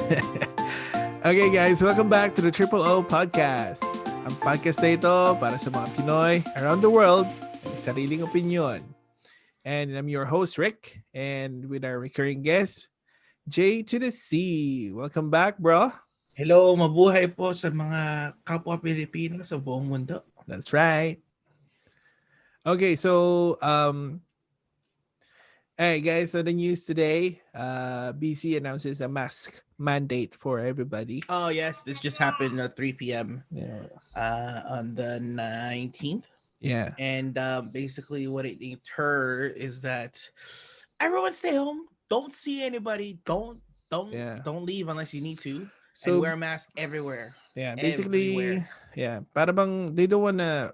Okay guys, welcome back to the Triple O Podcast. Ang podcast na ito para sa mga Pinoy around the world na may sariling opinion. And I'm your host Rick, and with our recurring guest, JtodC. Welcome back, bro. Hello, mabuhay po sa mga kapwa Pilipino sa buong mundo. That's right. Okay, so hey guys, so the news today, BC announces a mask mandate for everybody. Oh yes, this just happened at 3 p.m. Yeah. On the 19th. Yeah. And basically what it heard is that everyone stay home. Don't see anybody. Don't leave unless you need to. So and wear a mask everywhere. Yeah, basically, yeah, para bang they don't wanna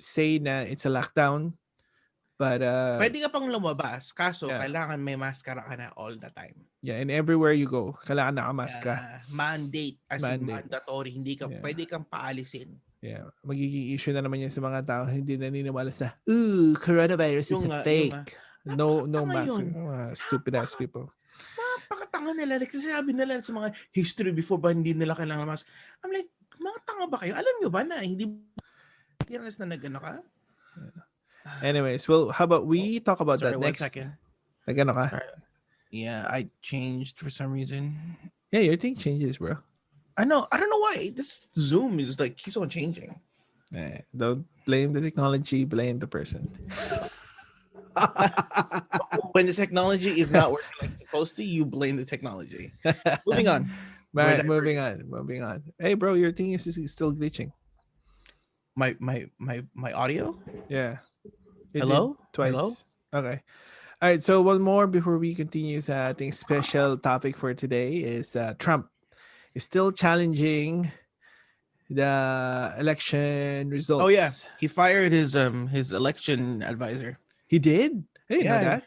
say na it's a lockdown. But pwede ka pang lumabas, kaso kailangan may maskara ka na all the time. Yeah, and everywhere you go, kailangan nakamaska. Mandate as in mandatory, hindi ka pwede kang paalisin. Yeah, magiging issue na naman yan sa mga tao hindi naniniwala sa coronavirus is a fake. No mask. Stupid ass people. Napakatanga nila. Like, sabi nila sa mga history before ba hindi nila kailangan mask. I'm like, mga tanga ba kayo? Alam nyo ba na hindi na nag-ano ka? Anyways, well, how about we talk about that next? 1 second. Nag-ano ka? Yeah, I changed for some reason. Yeah, your thing changes, bro. I know. I don't know why. This Zoom is like keeps on changing. Don't blame the technology, blame the person. When the technology is not working like it's supposed to, you blame the technology. Moving on. Right, moving on. Hey, bro, your thing is still glitching. My audio? Yeah. Hello? Twice. Hello? Okay. All right. So one more before we continue. I think special topic for today is Trump is still challenging the election results. Oh yeah, he fired his election advisor. He did? I didn't know that.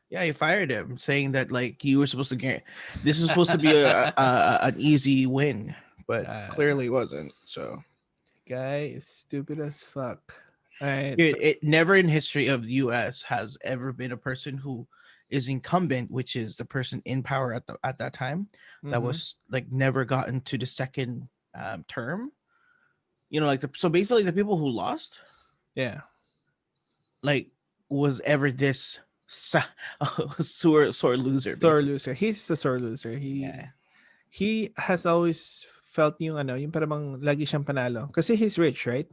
Yeah, he fired him, saying that like you were supposed to get this is supposed to be an easy win, but clearly wasn't. So, guy is stupid as fuck. Right. Dude, it never in history of the U.S. has ever been a person who is incumbent, which is the person in power at that time, that was like never gotten to the second term. You know, like so basically the people who lost, like was ever this sore loser. Sore loser. He's a sore loser. He has always felt yung parang lagi siyang panalo. Kasi he's rich, right?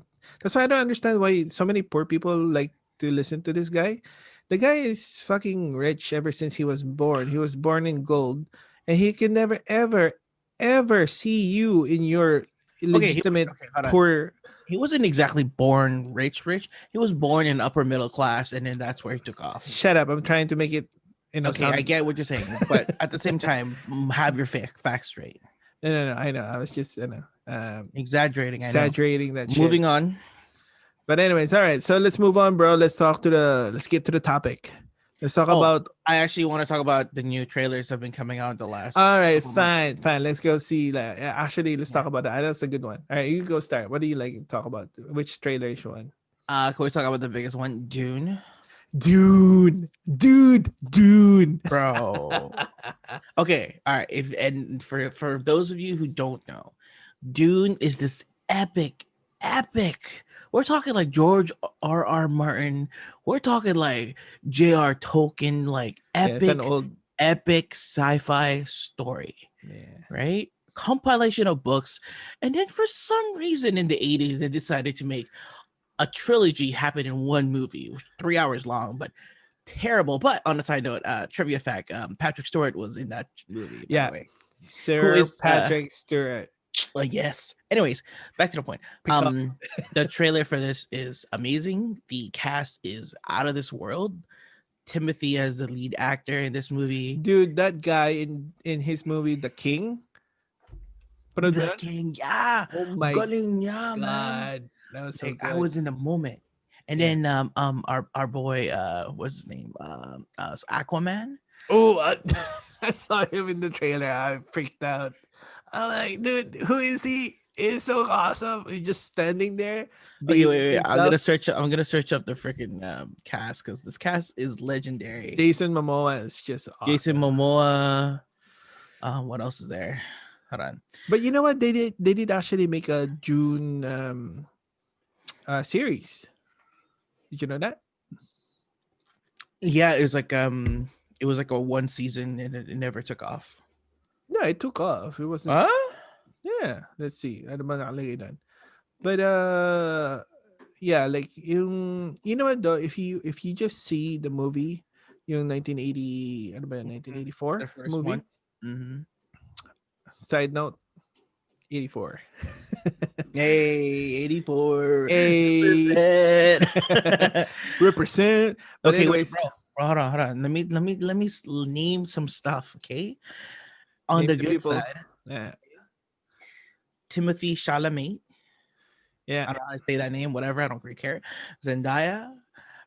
That's why I don't understand why so many poor people like to listen to this guy. The guy is fucking rich ever since he was born. He was born in gold, and he can never, ever see you in your legitimate poor. He wasn't exactly born rich. He was born in upper middle class, and then that's where he took off. Shut up! I'm trying to make it. I get what you're saying, but at the same time, have your facts straight. No. I know. I was just exaggerating. That shit. Moving on. But anyways, all right. So let's move on, bro. Let's get to the topic. Let's talk about. I actually want to talk about the new trailers that have been coming out the last. All right, fine. Let's go see that. Actually, let's talk about that. That's a good one. All right, you go start. What do you like to talk about? Which trailer is one? Can we talk about the biggest one, Dune? Dude, bro. Okay, all right. For those of you who don't know, Dune is this epic. We're talking like George R.R. Martin. We're talking like J.R. Tolkien, like epic sci-fi story. Yeah. Right? Compilation of books. And then for some reason in the 80s, they decided to make a trilogy happen in one movie. It was 3 hours long, but terrible. But on a side note, trivia fact, Patrick Stewart was in that movie. Yeah. Sir Patrick Stewart. Yes. Anyways, back to the point. The trailer for this is amazing. The cast is out of this world. Timothy as the lead actor in this movie. Dude, that guy in his movie The King. The King, yeah. Oh my galing niya, God. Man. That was so good. I was in the moment. And then our boy what's his name? Aquaman. Oh, I saw him in the trailer. I freaked out. I'm like, dude, who is he? It's so awesome. He's just standing there. Wait. I'm gonna search up the freaking cast because this cast is legendary. Jason Momoa is just awesome. Jason Momoa. What else is there? Hold on. But you know what? They did actually make a June series. Did you know that? Yeah, it was like a one season and it never took off. Yeah, it took off. It wasn't. Huh? Yeah, let's see. Ano ba nakalagay doon? But yeah, like you know what though, if you just see the movie, yung 1980, ano ba yun, Mhm. 1984 The first one. movie. Mm-hmm. Side note, 84. Hey, 84. A Represent. represent. But Okay, wait, anyways, bro. Hold on. Let me name some stuff, okay? On name the the good people. side, Yeah, Timothy Chalamet. yeah. I don't know how to say that name, whatever. I don't really care. Zendaya,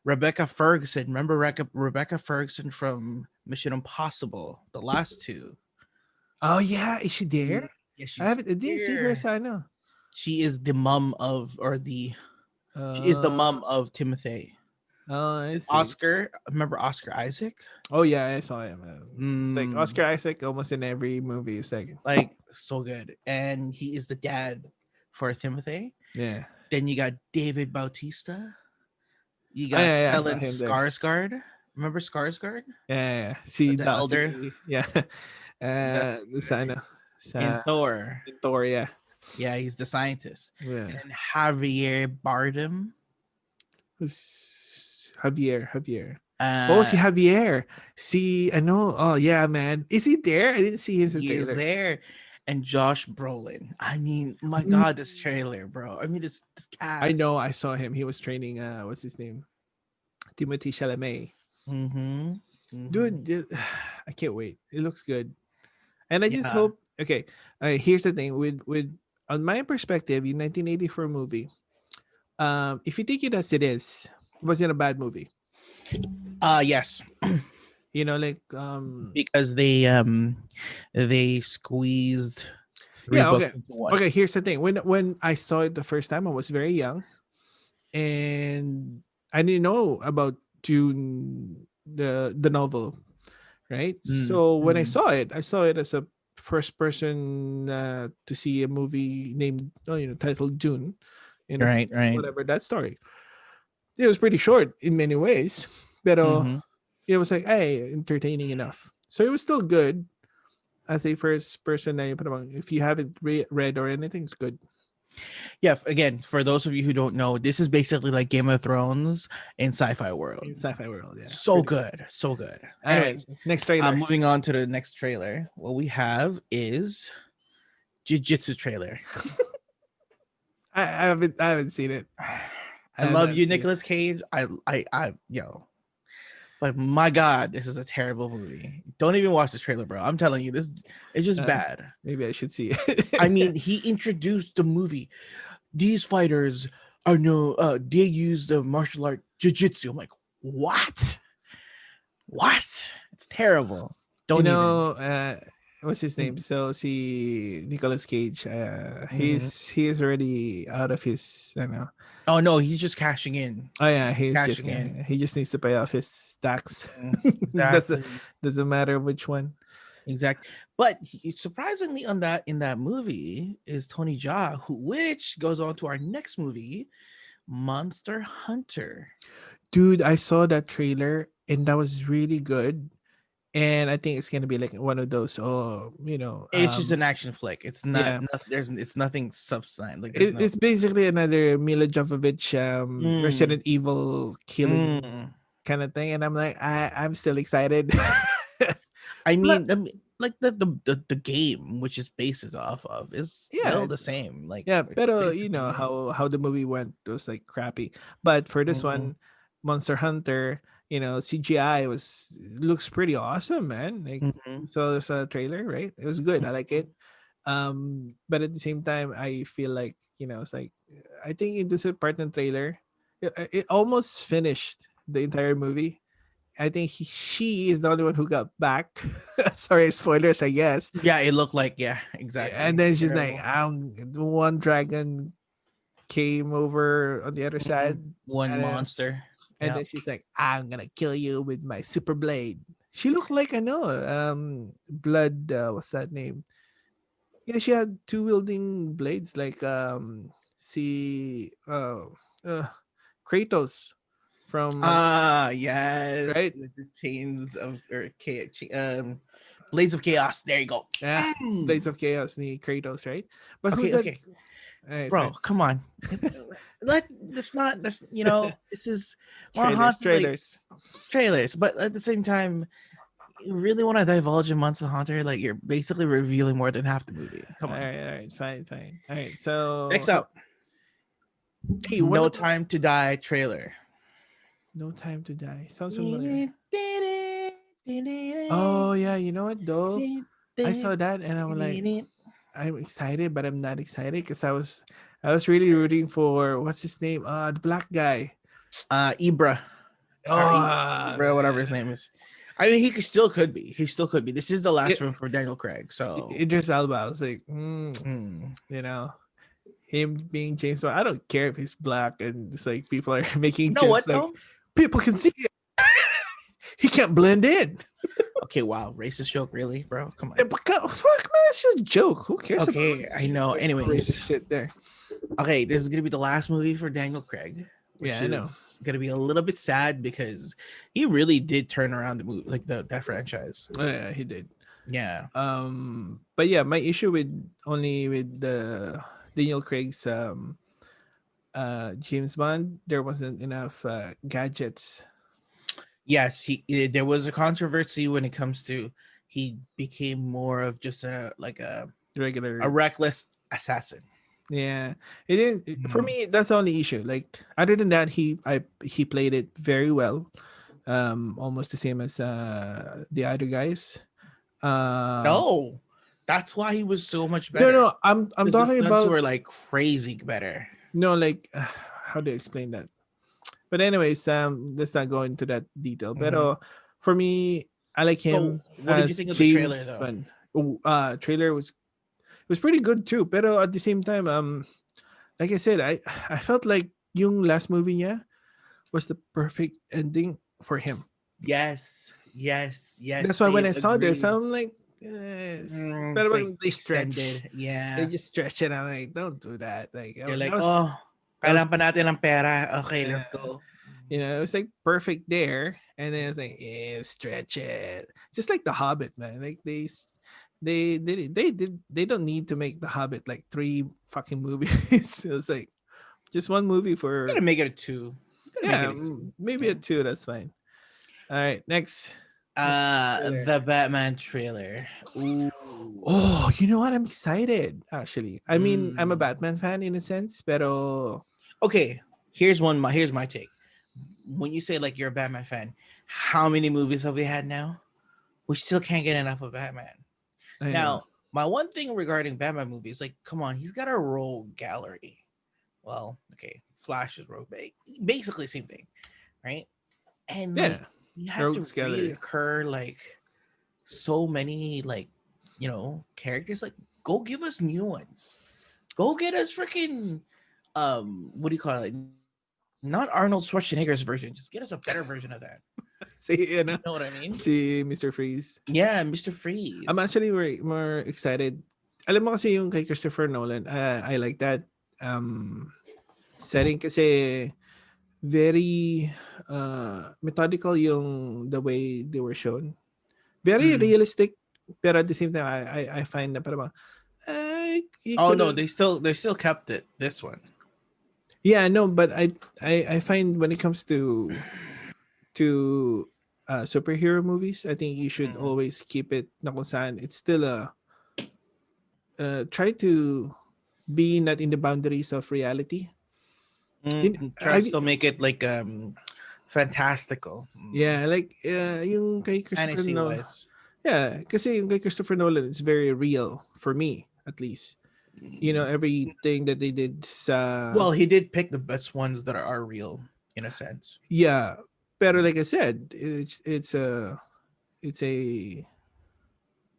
Rebecca Ferguson. Remember Rebecca Ferguson from Mission Impossible, the last two. Oh yeah, is she there? Yeah, I she's haven't. I didn't see her. here. So I know. She is the mom of, or the she is the Uh, mom of Timothy. oh, I see. Oscar, remember Oscar Isaac? Oh yeah, I saw him. It's like Mm, Oscar Isaac almost in every movie. It's like like so good, and he is the dad for Timothy. yeah. Then you got David Bautista. You Oh got yeah, yeah, I saw Stellan him there. Skarsgård. Remember Skarsgård, Yeah, yeah, yeah. Si the da elder, si yeah. the Sa ano in sa Thor. Thor, yeah. Yeah, he's the scientist. And Yeah. then Javier Bardem. Who's Javier. Oh, Uh, si Javier. Si ano, oh yeah, man. Is he there? I didn't see his he is trailer. there. And Josh Brolin. I mean, my Mm. God, this trailer, bro. I mean, this I cast. know, I saw him. He was training what's his name? Timothy Chalamet. Mm-hmm. Mm-hmm. Dude, I can't wait. It looks good. And I just Yeah. hope okay, here's the thing with on my perspective, in 1984 movie, if you take it as it is, it wasn't a bad movie. Yes, You know, like because they squeezed three yeah, books okay. into one. Okay, here's the thing. When I saw it the first time, I was very young and I didn't know about June the novel, right? Mm, So when mm. I saw it as a first person to see a movie named titled June, and it's Right, right. whatever that story. It was pretty short in many ways, but Mm-hmm. it was like hey, entertaining enough. So it was still good as a first person. If you haven't read or anything, it's good. Yeah. Again, for those of you who don't know, this is basically like Game of Thrones in sci-fi world. In sci-fi world, yeah, So pretty good. good, so good. All right, Anyways, next trailer. moving on to the next trailer. What we have is Jiu-Jitsu trailer. I haven't seen it. I I have love not you, seen it. Nicolas Cage. Yo, but my God, this is a terrible movie. Don't even watch this trailer, bro. I'm telling you, this is just Uh, bad. maybe I should see I it. mean, he introduced the movie. These fighters are no, they use the martial art jiu-jitsu. I'm like, what? What? It's terrible. you Don't even. know, what's his name? So see Nicolas Cage. Mm-hmm. He is already out of his. I don't know. Oh no, he's just cashing in. Oh yeah, he's just Cashing in. he just needs to pay off his tax. doesn't Exactly. doesn't matter which one. Exactly. But surprisingly, on that in that movie is Tony Jaa, which goes on to our next movie, Monster Hunter. Dude, I saw that trailer and that was really good. And I think it's gonna be like one of those. Oh, It's just an action flick. It's not, yeah. there's it's nothing substance. Like there's It, no. it's basically another Mila Jovovich Mm, Resident Evil killing mm. kind of thing, and I'm like, I'm still excited. But Like the game which is bases off of is yeah, still the it's same. Like yeah, it's pero basically the same. how the movie went was like crappy. But for this Mhm. one, Monster Hunter, CGI looks pretty awesome, man. Like Mhm. you saw this trailer, right? It was good. I like it. But at the same time, I feel like it's like I think in this part in trailer, it almost finished the entire movie. I think she is the only one who got back. Sorry, spoilers, I guess. Yeah, it looked like, yeah, And exactly. then she's like, Terrible. the one dragon came over on the other Mhm. side, One and then, monster. and Yeah. then she's like, I'm gonna kill you with my super blade. She looked like blood. What's that name? Yeah, she had two wielding blades, like see, uh, Kratos from Ah, yes, right. with the chains of blades of chaos. There you go. Yeah, Blades Mm. of Chaos, ni Kratos, right? But who's Okay, that? okay, All right, bro, fine. come on. Let's not. That's this is we're on Trailers, haunted like trailers. it's trailers, but at the same time, you really want to divulge in Monster Hunter, like you're basically revealing more than half the movie. Come on. All right, fine, fine. All right, Next so up, hey, No Time to Die trailer. No Time to Die sounds familiar. Oh yeah, you know what though? I saw that and I'm like, I'm excited, but I'm not excited because I was really rooting for what's his name? The black guy. Ibra or Oh Ibra, whatever his name is. I mean, still could be. He still could be. This is the last it, room for Daniel Craig. So, Idris Elba. I was like, mm. you know, him being James Bond. I don't care if he's black and it's like people are making You know jokes what like though? people can see it. He can't blend in. Okay, wow, racist joke, really, bro? Come on. Yeah, but fuck, man, it's just a joke. Who cares about Okay, I know. there's no racist Anyways, shit there? okay, this is gonna be the last movie for Daniel Craig, Yeah, which I know. is gonna be a little bit sad because he really did turn around the movie, like that franchise. Oh, yeah, he did. Yeah. But yeah, my issue with only with the Daniel Craig's James Bond, there wasn't enough gadgets. Yes, there was a controversy when it comes to he became more of just a Regular. reckless assassin. Yeah, it didn't. For Mhm. me, that's the only issue. Like other than that, he played it very well. Almost the same as the other guys. Um, No, that's why he was so much no, better no, I'm because the talking stunts about were like crazy better. no, like how do you explain that? But anyways, let's not go into that detail. But Mhm. for me, I like So, him what did you as think of the trailer James though? Bond. Oh, trailer was pretty good too. But at the same time, like I said, I felt like yung last movie niya was the perfect ending for him. Yes, yes, yes. That's why when Same, I saw this, agreed. I'm like, yes. But It's like when extended. they Yeah, just stretch it. I'm like, don't do that. Like you're that like, was oh, that was kailangan pa natin ng pera. Okay, uh, let's go. it was like perfect there, and then it's like, yeah, stretch it, just like the Hobbit, man. Like they don't need to make the Hobbit like three fucking movies. It was like just one movie You gotta for make it a two. You gotta make yeah, it a two. maybe a Okay. two. That's fine. All right, next trailer. The Batman trailer. Ooh. Oh, you know what? I'm excited. Actually, I mean, I'm a Mm. Batman fan in a sense, pero Okay. Here's my take. When you say like you're a Batman fan, how many movies have we had now? We still can't get enough of Batman. I know. Now, my one thing regarding Batman movies, like, come on, he's got a rogue gallery. Well, okay, Flash is rogue, basically same thing, right? And like, Yeah, you have to Rogues Gallery. reoccur like so many characters. Like, go give us new ones. Go get us freaking what do you call it? Not Arnold Schwarzenegger's version. Just get us a better version of that. See, You know what I mean? see Mr. Freeze. Yeah, Mr. I'm Freeze. actually more excited. Alam mo kasi yung kay Christopher Nolan, I like that setting kasi very methodical yung the way they were shown. Very Mm. realistic, pero at the same time, I find na parang, you Oh could no, have. they still kept it. This one. Yeah, no, but I find when it comes to superhero movies, I think you should Mm. always keep it na kung saan it's still try to be not in the boundaries of reality. Try to still make it like fantastical. Yeah, like yung kay Christopher Fantasy Nolan. wise. Yeah, kasi yung kay Christopher Nolan is very real for me at least. You know, everything that they did sa Well, he did pick the best ones that are real in a sense. yeah, pero like I said, it's a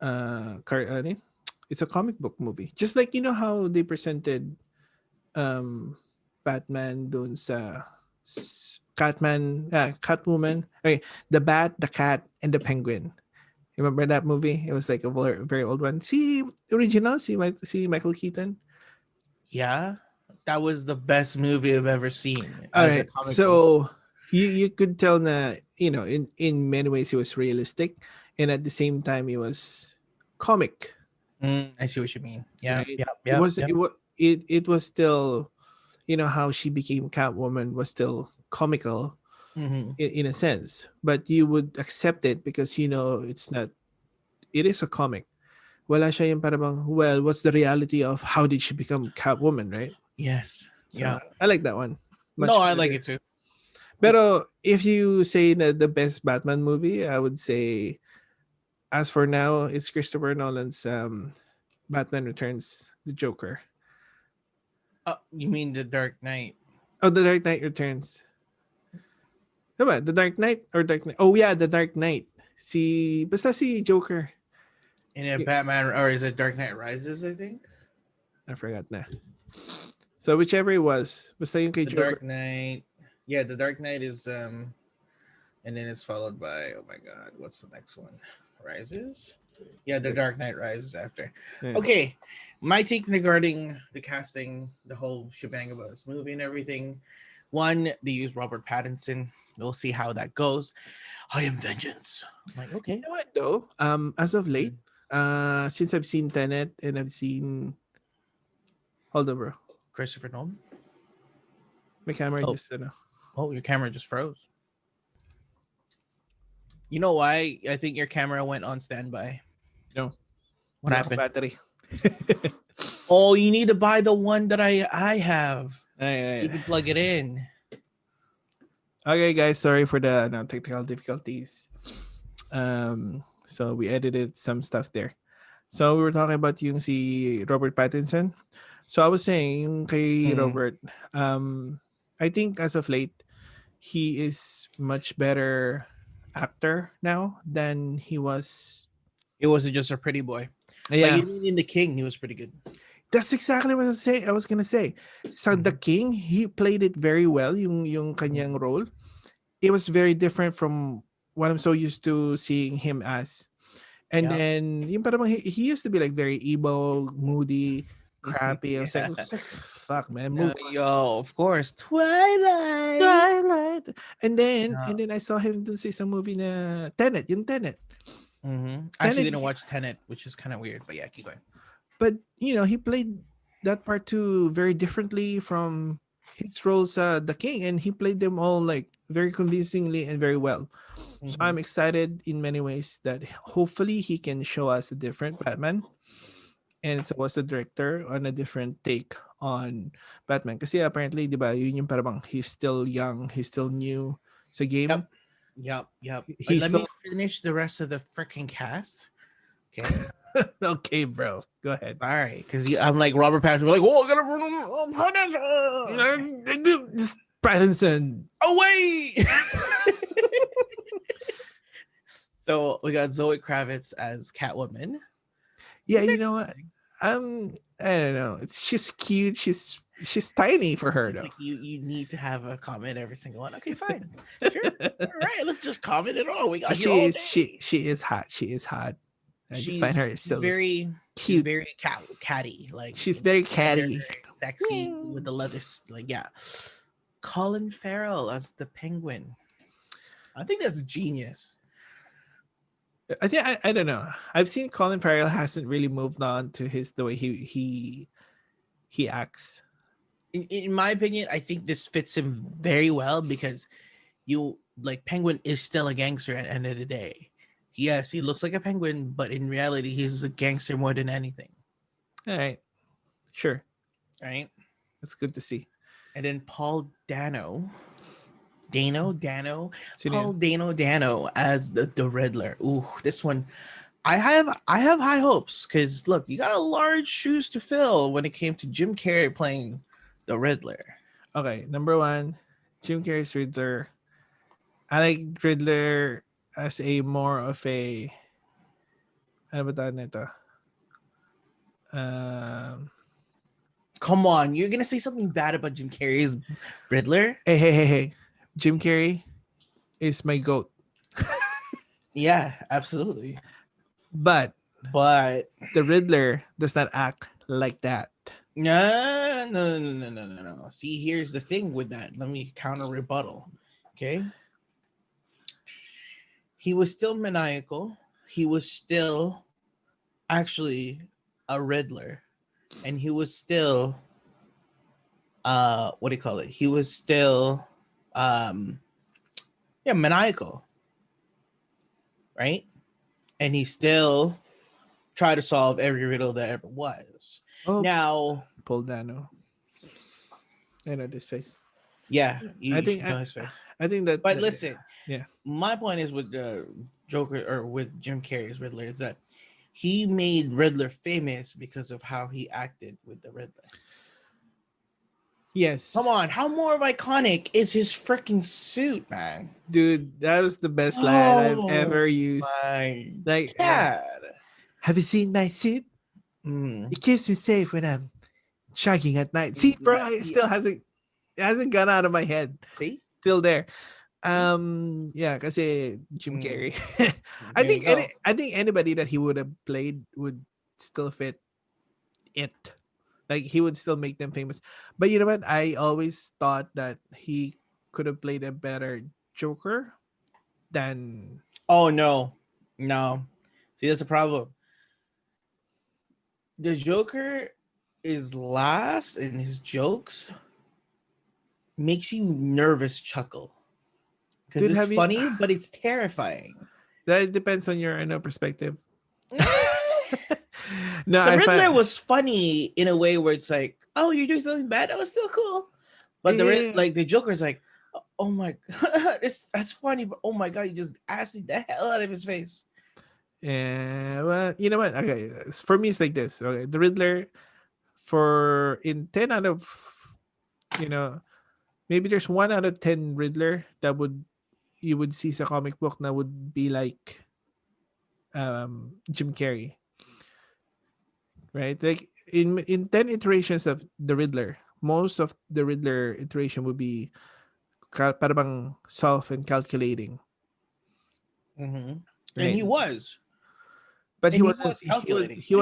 ano yun? It's a comic book movie. Just like you know how they presented um Batman doon sa Catwoman. Okay, the Bat, the Cat, and the Penguin. Remember that movie? It was like a very, very old one. See original. See Michael Keaton. Yeah, that was the best movie I've ever seen All as a right. comic book. So you could tell that in many ways he was realistic, and at the same time he was comic, I see what you mean. Yeah, right? yeah, It yeah, was yeah. it was still how she became Catwoman was still comical Mm-hmm. in a sense, but you would accept it because it's not. It is a comic. Wala siya yung parang well, what's the reality of how did she become Catwoman, right? Yes. So Yeah. I like that one No, much I like better. it too. Pero if you say na the best Batman movie, I would say, as for now, it's Christopher Nolan's Batman Returns, the Joker. You mean The Dark Knight? Oh, The Dark Knight Returns. Diba? The Dark Knight or Dark Knight? Oh yeah, The Dark Knight. Basta si Joker. In a Batman, or is it Dark Knight Rises? I think I forgot na. So whichever it was, basta yung kay The Joker. Dark Knight. Yeah, The Dark Knight is and then it's followed by, oh my god, what's the next one? Rises. Yeah, The Dark Knight Rises after. Yeah. Okay, my take regarding the casting, the whole shebang about this movie and everything. One, they use Robert Pattinson. We'll see how that goes. I am vengeance. I'm like, You okay. know what though? As of late, since I've seen Tenet and I've seen, hold on, bro. Christopher Nolan. My camera Oh, just oh, your camera just froze. You know why? I think your camera went on standby. no, What no happened? battery. Oh, you need to buy the one that I have. Ay, You can plug it in. Okay, guys, sorry for the technical difficulties. So we edited some stuff there. So we were talking about yung si Robert Pattinson. So I was saying yung kay Mm. Robert, I think as of late, he is much better actor now than he was. It wasn't just a pretty boy. Like Yeah, even in The King, he was pretty good. that's exactly what I was gonna say. So the Mhm. King, he played it very well. Yung kanyang Mhm. role, it was very different from what I'm so used to seeing him as. And Yep. then yung parang he used to be like very emo, moody, crappy. I Yeah. was like, fuck man, No, move on. yo, of course. Twilight. Twilight. Yeah. And then I saw him dun sa isang movie na Tenet, yung Tenet. I actually Tenet, didn't watch Tenet, which is kind of weird, but yeah, keep going. but he played that part too very differently from his roles the king, and he played them all like very convincingly and very well. So Mhm. I'm excited in many ways that hopefully he can show us a different Batman, and so was the director on a different take on Batman. Kasi apparently, di ba, yun yung parang he's still young, he's still new sa Yep. game. Yep. Yep. He's Let me still finish the rest of the freaking cast. Okay. okay, bro. Go ahead. Sorry, because I'm like Robert Pattinson. We're like, oh, I gotta Just Pattinson. away. So we got Zoe Kravitz as Catwoman. Yeah, you know what? I don't know. It's she's cute. She's tiny for her It's though. like you need to have a comment every single one. Okay, fine, sure. All right, let's just comment it all. We got But here all day. she is hot. She is hot. I just find She's her she's so very she's cute. very catty, like She's very slender, catty. sexy with the leather. Like yeah, Colin Farrell as the Penguin. I think that's genius. I think I don't know. I've seen Colin Farrell hasn't really moved on to the way he acts. In my opinion, I think this fits him very well because you like Penguin is still a gangster at the end of the day. Yes, he looks like a penguin, but in reality, he's a gangster more than anything. All right, sure, Right? that's good to see. And then Paul Dano, Sino Paul yun? Dano as the Riddler. Ooh, this one, I have high hopes because look, you got a large shoes to fill when it came to Jim Carrey playing the Riddler. Okay, number one, Jim Carrey's Riddler. I like Riddler as a more of a ano ba tawag nito? Um, Come on, you're gonna say something bad about Jim Carrey's Riddler? hey. Jim Carrey is my goat. Yeah, absolutely. But But the Riddler does not act like that. no. See, here's the thing with that. Let me counter rebuttal. Okay. He was still maniacal. He was still actually a Riddler. And he was still what do you call it? He was still um maniacal, right? And he still tried to solve every riddle that ever was. Oh, Now, Paul Dano. I know this face. yeah, I you think should know his face. I think that. But listen, yeah. my point is with Joker or with Jim Carrey's Riddler is that he made Riddler famous because of how he acted with the Riddler. Yes. Come on, how more of iconic is his freaking suit, man? Dude, that was the best line I've ever used. My Like, God. have you seen my suit? Mm. It keeps me safe when I'm jogging at night. See, bro, it still hasn't gone out of my head. See? Still there. Yeah, kasi Jim Carrey. I There you think go. I think anybody that he would have played would still fit it. Like he would still make them famous. But you know what? I always thought that he could have played a better Joker than Oh no. See, that's a problem. The Joker is last in his jokes makes you nervous chuckle. Because Dude, it's have you funny, but it's terrifying. that depends on your perspective. The No, I Riddler find was funny in a way where it's like, oh, you're doing something bad. That was still cool. But yeah. the Joker's like, oh my god, that's funny, but oh my god, you just asked the hell out of his face. Yeah, well, you know what? Okay, for me, it's like this. Okay, the Riddler, for in 10 out of, you know, maybe there's 1 out of 10 Riddler that would you would see sa comic book that would be like Jim Carrey, right? Like in 10 iterations of the Riddler, most of the Riddler iteration would be para bang soft and calculating, Mm-hmm. And right? But he was calculating. he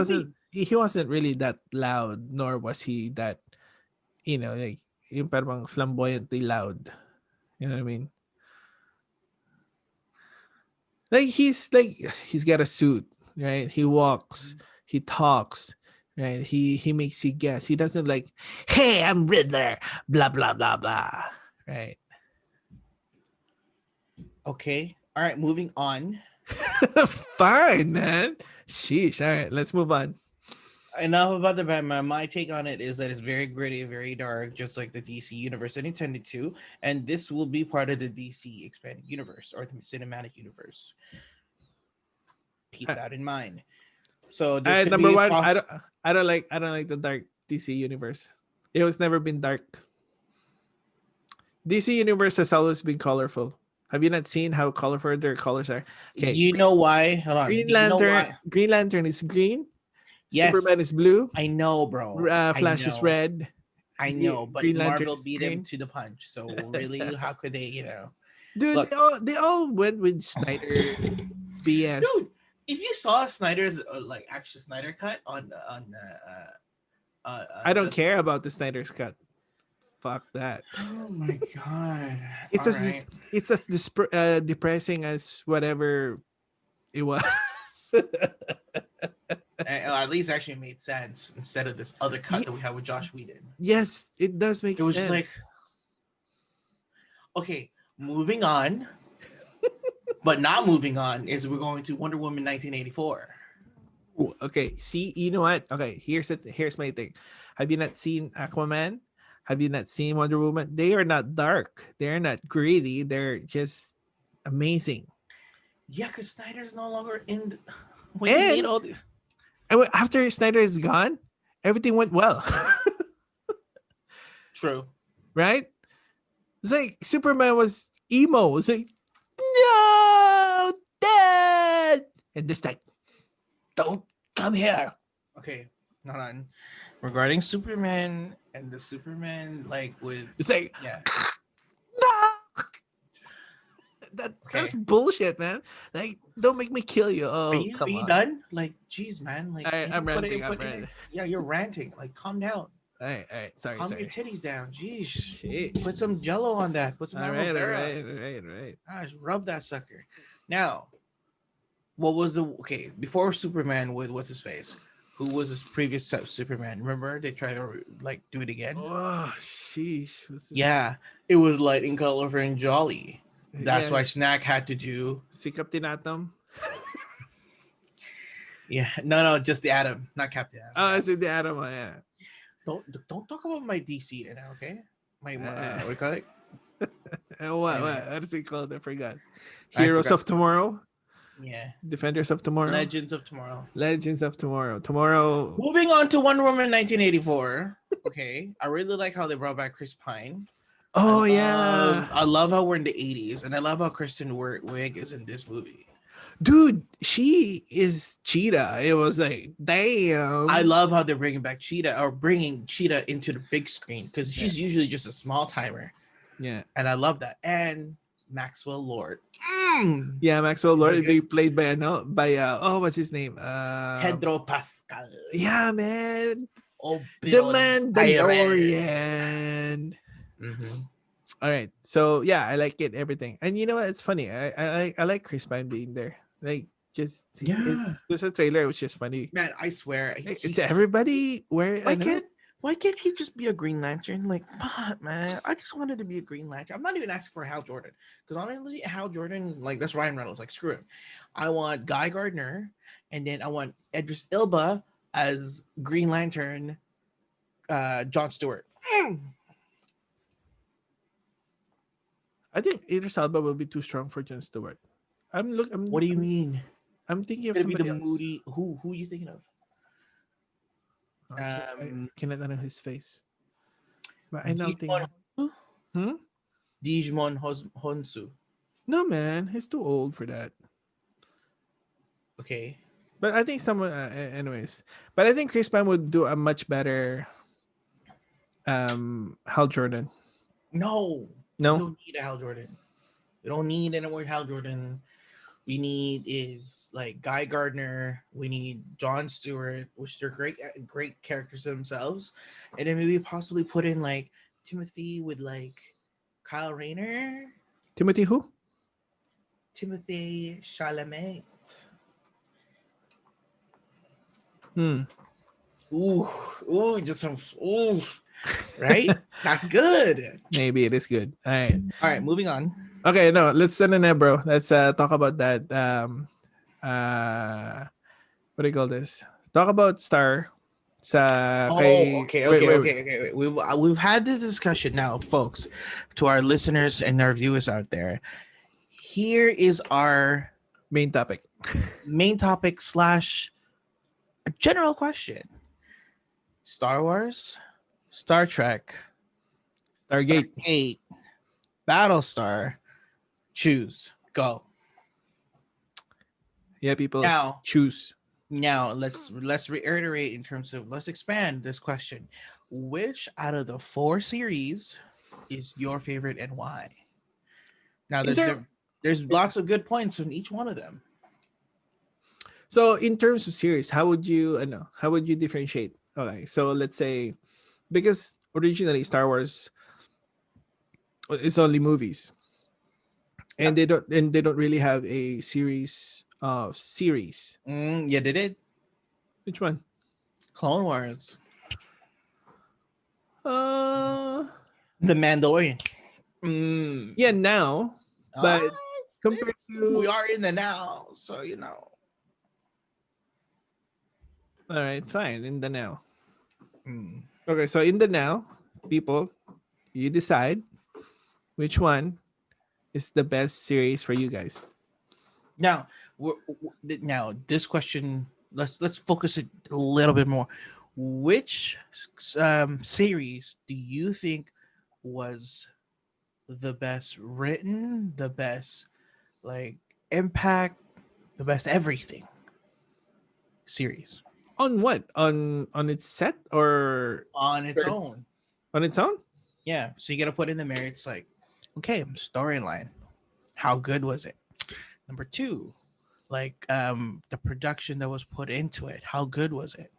wasn't really that loud, nor was he that, like yung parang flamboyantly loud. You know what I mean? He's got a suit, right? He walks, he talks, right? He makes you guess. He doesn't like, hey, I'm Riddler, blah blah blah blah, right? Okay. All right. Moving on. Fine, man. Sheesh. All right, let's move on. Enough about the Batman. My take on it is that it's very gritty, very dark, just like the DC universe it intended to. And this will be part of the DC expanded universe or the cinematic universe. Keep that in mind. So there could Number be one, I don't like the dark DC universe. It was never been dark. DC universe has always been colorful. Have you not seen how colorful their colors are? Okay, You know why? Hold on. Green You know Lantern. why? Green Lantern is green. Yes, Superman is blue. I know, bro. I Flash is know. red. I know, but Green Lantern Marvel is beat him green. to the punch. So really, how could they? Dude, Look, they all went with Snyder BS. dude, if you saw Snyder's actual Snyder cut on I don't care about the Snyder's cut. Fuck that. Oh my god! It's as depressing as whatever it was. At least actually made sense instead of this other cut that we had with Josh Whedon. Yes, it does make sense. It was just like, okay, moving on, but not moving on is we're going to Wonder Woman 1984. Ooh, okay, see, you know what? Okay, here's my thing. Have you not seen Aquaman? Have you not seen Wonder Woman? They are not dark. They're not gritty. They're just amazing. Yeah, because Snyder's no longer in. When he made all this. After Snyder is gone, everything went well. True. Right? It's like Superman was emo. It's like, no, Dad! And just like, don't come here. Okay, hold on. Regarding Superman and the Superman, with... It's like, yeah. No! That's Okay. bullshit, man. Like, don't make me kill you. Oh, Are come you on. done? Like, geez, man. Like, can I'm you put ranting. it I'm put in ranting. it? Yeah, you're ranting. Like, calm down. All right. Sorry, Calm your sorry. titties down. Jeez. Put some Jeez. jello on that. Put some All aloe right, all vera. right, all right, all right. Gosh, rub that sucker. Now, what was the okay before Superman with what's his face? Who was his previous Superman? Remember they tried to like do it again? Oh, sheesh. Yeah, it was Lightning Color and Jolly. That's Yeah, why Snack had to do. si Captain Atom. Yeah, no, just the Atom, not Captain Atom. Oh, Yeah, si the Atom. Yeah. don't talk about my DC right now, okay? My Uh, what do you call it? Anyway, what is it called? I forgot. I Heroes forgot. of Tomorrow, Yeah, Defenders of Tomorrow, Legends of Tomorrow. Legends of Tomorrow. Tomorrow. Moving on to Wonder Woman 1984. Okay, I really like how they brought back Chris Pine. Oh yeah, I love how we're in the 80s, and I love how Kristen Wiig is in this movie. dude, she is Cheetah. It was like, damn. I love how they're bringing back Cheetah or bringing Cheetah into the big screen because she's usually just a small timer, Yeah, and I love that. And Maxwell Lord, yeah. Maxwell Lord Very being good. played by what's his name? Pedro Pascal, Yeah, man. oh, The Bill Tyrell. Mandalorian. Mhm. All right. So yeah, I like it, everything. And you know what? It's funny. I like Chris Pine being there. Like, just Yeah, it's just a trailer, which is funny. man, I swear, Like, it's everybody where why I know. can't why can't he just be a Green Lantern? Like, fuck, man, I just wanted to be a Green Lantern. I'm not even asking for Hal Jordan because honestly, Hal Jordan, like that's Ryan Reynolds. Like, screw him. I want Guy Gardner, and then I want Idris Elba as Green Lantern. John Stewart. I think Idris Elba will be too strong for Jon Stewart. What do you mean? I'm thinking of Gonna be the somebody else. moody. Who are you thinking of? I Um, cannot know his face. But I know I'm Digimon thinking. Honsu. Hmm? Honsu. No, man, he's too old for that. Okay. But I think someone, anyways. But I think Chris Pine would do a much better Hal Jordan. No, we No, don't need a Hal Jordan. We don't need any more Hal Jordan. We need is like Guy Gardner. We need John Stewart, which they're great characters themselves, and then maybe possibly put in like Timothy with like Kyle Rayner, Timothy who? Timothy Chalamet. Hmm. Just some right? That's good. Maybe it is good. All right. All right, moving on. Okay, no, let's send in there, bro. Let's talk about that. What do you call this? Talk about Star. Sa Oh, kay okay, wait, okay, wait, wait. okay, okay. We've had this discussion now, folks. To our listeners and our viewers out there, here is our Main topic. main topic slash a general question: Star Wars, Star Trek, Stargate. Stargate, Battlestar. Choose. Go. Yeah, people Now, choose. let's reiterate in terms of let's expand this question. Which out of the four series is your favorite and why? Now In term, there's lots of good points in each one of them. so in terms of series, how would you how would you differentiate? Okay, so let's say, because originally Star Wars is only movies, and Yep. they don't really have a series of series. Yeah, they did. Which one? Clone Wars. Uh The Mandalorian. yeah, now, Ah, but compared we to, are in the now, so you know. all right, fine, in the now. Mm. Okay, so in the now, people, you decide which one is the best series for you guys. Now, now this question. Let's focus it a little bit more. Which series do you think was the best written, the best like impact, the best everything series On what? On its set or on its own? on its own? Yeah, so you got to put in the merits like, okay, storyline. How good was it? Number two, like the production that was put into it. How good was it?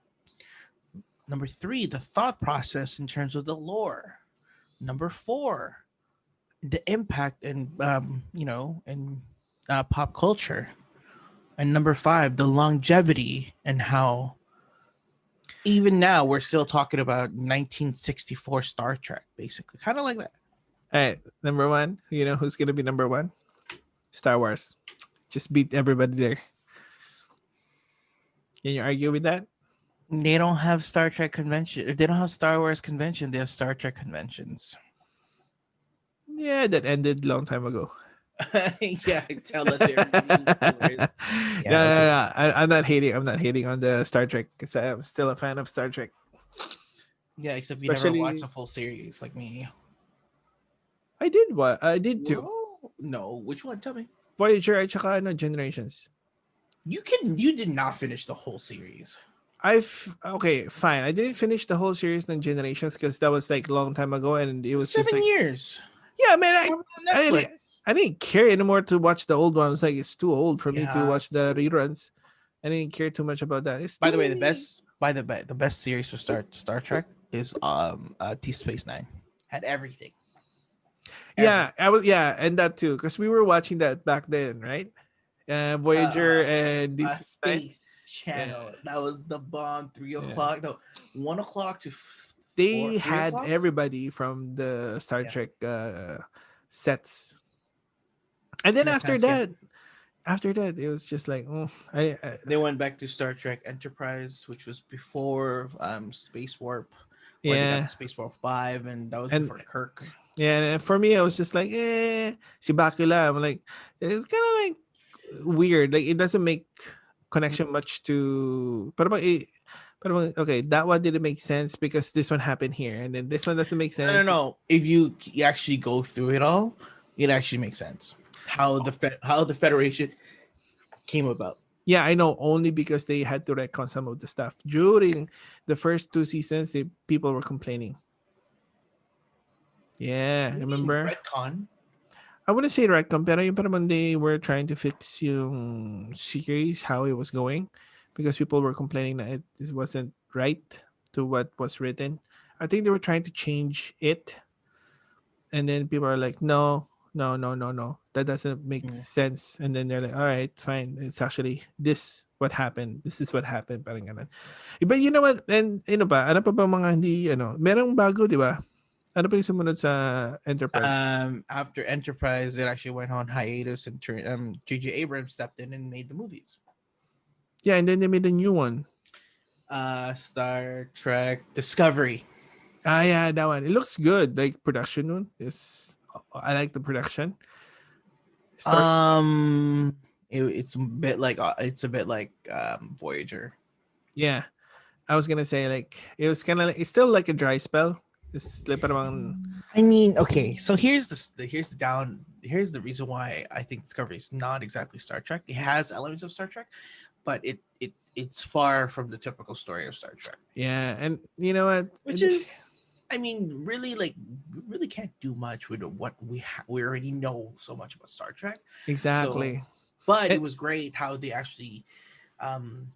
Number three, the thought process in terms of the lore. Number four, the impact and in pop culture. And number five, the longevity and how even now we're still talking about 1964 Star Trek, basically, kind of like that. All right, number one. You know who's gonna be number one? Star Wars. Just beat everybody there. Can you argue with that? They don't have Star Trek convention. They don't have Star Wars convention. They have Star Trek conventions. Yeah, that ended long time ago. Yeah, I tell that they're no, yeah, no, okay. no. I'm not hating. I'm not hating on the Star Trek because I'm still a fan of Star Trek. Yeah, except you never watched Especially, a full series like me. I did what I did too. Whoa. No, which one? Tell me. Voyager at saka ano, Generations. You did not finish the whole series. Okay, fine. I didn't finish the whole series ng Generations because that was like a long time ago, and it was just 7 years. yeah, man. On I Netflix. didn't, I didn't care anymore to watch the old ones. Like it's too old for me to watch the So, reruns. I didn't care too much about that. It's by too the way, many. the best series for Star Trek is Deep Space Nine. Had everything. Yeah, and that too because we were watching that back then, right? Voyager and Deep Space Nine. Space Yeah, Channel. That was the bomb. Three yeah. o'clock. No, 1 o'clock to They three had o'clock. everybody from the Star Yeah, Trek sets, and then in a sense, yeah. after that, it was just like, They went back to Star Trek Enterprise, which was before Space Warp, where they got yeah, the Space Warp 5, and that was and before Kirk. yeah, and for me, I was just like, si Bakula. I'm like, it's kind of like weird. Like it doesn't make connection much to. But okay, that one didn't make sense because this one happened here, and then this one doesn't make No, no, sense. no. If you actually go through it all, it actually makes sense how how the Federation came about. Yeah, I know only because they had to retcon some of the stuff during the first two seasons. People were complaining. Yeah, What do you mean remember? retcon? I wouldn't say retcon, pero yung parang they were trying to fix yung series, how it was going, because people were complaining that this wasn't right to what was written. I think they were trying to change it, and then people are like, no, no, no, no, no, that doesn't make Mm. sense. And then they're like, all right, fine, it's actually this what happened. This is what happened, parang ganun. But you know what? And ano pa ba mga hindi merong bago, di ba? Ano pa yung sumunod sa Enterprise? After Enterprise, it actually went on hiatus, and J.J. Abrams stepped in and made the movies. Yeah, and then they made a new one. Star Trek Discovery. Ah, yeah, that one. It looks good. Like production one is. I like the production. Story. It's a bit like Voyager. Yeah, I was gonna say like it was kind of like, it's still like a dry spell. It's like parang I mean, okay, so here's here's the reason why I think Discovery is not exactly Star Trek. It has elements of Star Trek, but it's far from the typical story of Star Trek. yeah, and you know what? Which is, I mean, really, like, we really can't do much with what we already know so much about Star Trek. So, exactly. but And, it was great how they actually, um,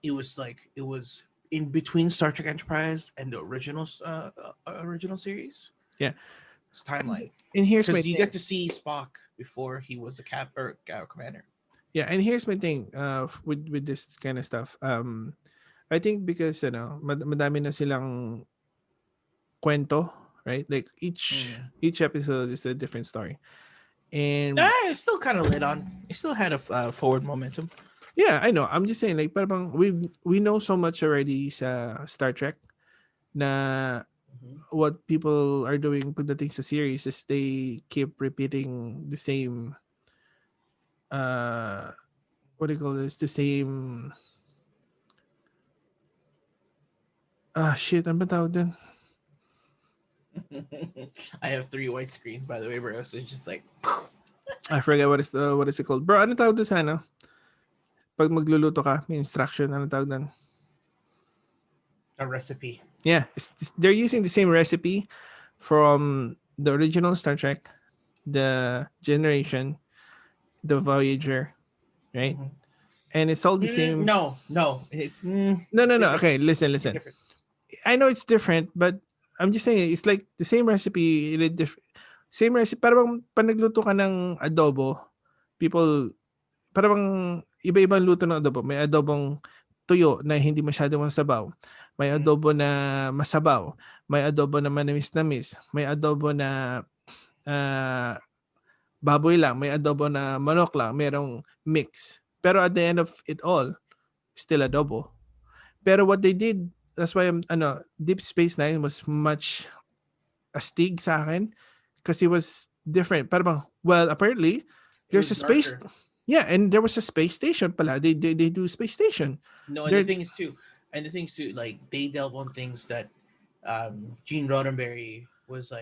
it was in between Star Trek Enterprise and the original series. yeah, It's timeline and here's my because you thing. get to see Spock before he was a commander. Yeah, and here's my thing. With this kind of stuff. I think because madami na silang kwento, right? Like each episode is a different story. And It's still kind of lit on. It still had a forward momentum. yeah, I know. I'm just saying like parang we know so much already sa Star Trek na what people are doing pagdating sa series is they keep repeating the same uh what do you call this? The same shit, ano ba tawag dun? I have 3 white screens, by the way, bro. So it's just like I forget what is it called. Bro, ano tawag dun sa ano? Pag magluluto ka, may instruction, ano tawag dun? a recipe. Yeah, they're using the same recipe from the original Star Trek, the Generation, the Voyager, right? Mhm. And it's all the same. No, it's No. different. Okay, listen. Different. I know it's different, but I'm just saying it's like the same recipe, same recipe. Parang pag nagluto ka ng adobo, people, parang iba-ibang luto ng adobo. May adobong tuyo na hindi masyadong masabaw. May Mm. adobo na masabaw. May adobo na manamis-namis. May adobo na ah, baboy lang. May adobo na manok lang. Merong mix. Pero at the end of it all, still adobo. Pero what they did, that's why Deep Space Nine was much astig sa akin because it was different. Parang, well, apparently, It there's a was space. darker. Yeah, and there was a space station pala. They do space station. No, and They're the things too, like they delve on things that Gene Roddenberry was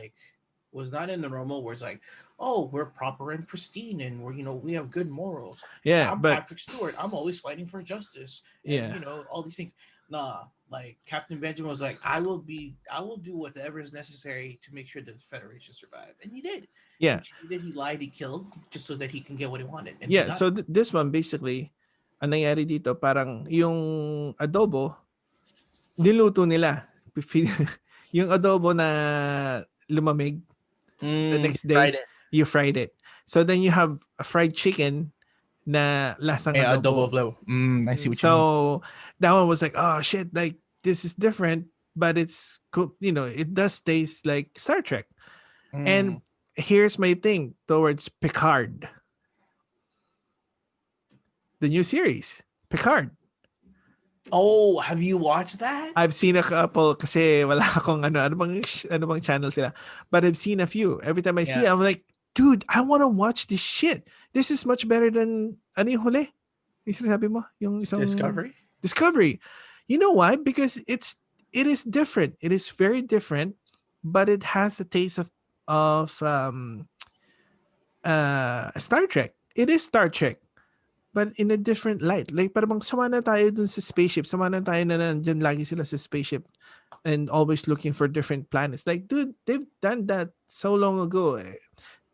not in the normal where it's like, oh, we're proper and pristine and we have good morals. yeah, I'm but Patrick Stewart. I'm always fighting for justice and yeah, all these things. Nah, like Captain Benjamin was like, I will do whatever is necessary to make sure that the Federation survive. And he did. He yeah, cheated, he lied, he killed just so that he can get what he wanted. And he yeah. got So it. this one basically, ang nangyari dito parang yung adobo niluto nila. Yung adobo na lumamig the next Fried day, it. you fried it. So then you have a fried chicken na lasang Yeah, adobo adobo. flavor. I see what you mean. So that one was like, oh shit, like this is different, but it's cool. It does taste like Star Trek. And Mm. here's my thing towards Picard, the new series, Picard. Oh, have you watched that? I've seen a couple kasi wala akong ano bang channel sila. But I've seen a few. Every time I see Yeah, it, I'm like, dude, I want to watch this shit. This is much better than ano yung huli? Yung sinasabi mo? Yung isang Discovery. Discovery. You know why? Because it is different. It is very different, but it has the taste of Star Trek. It is Star Trek, but in a different light. Like parang sama na tayo dun sa spaceship. Sama na tayo na nandyan lagi sila sa spaceship and always looking for different planets. Like, dude, they've done that so long ago.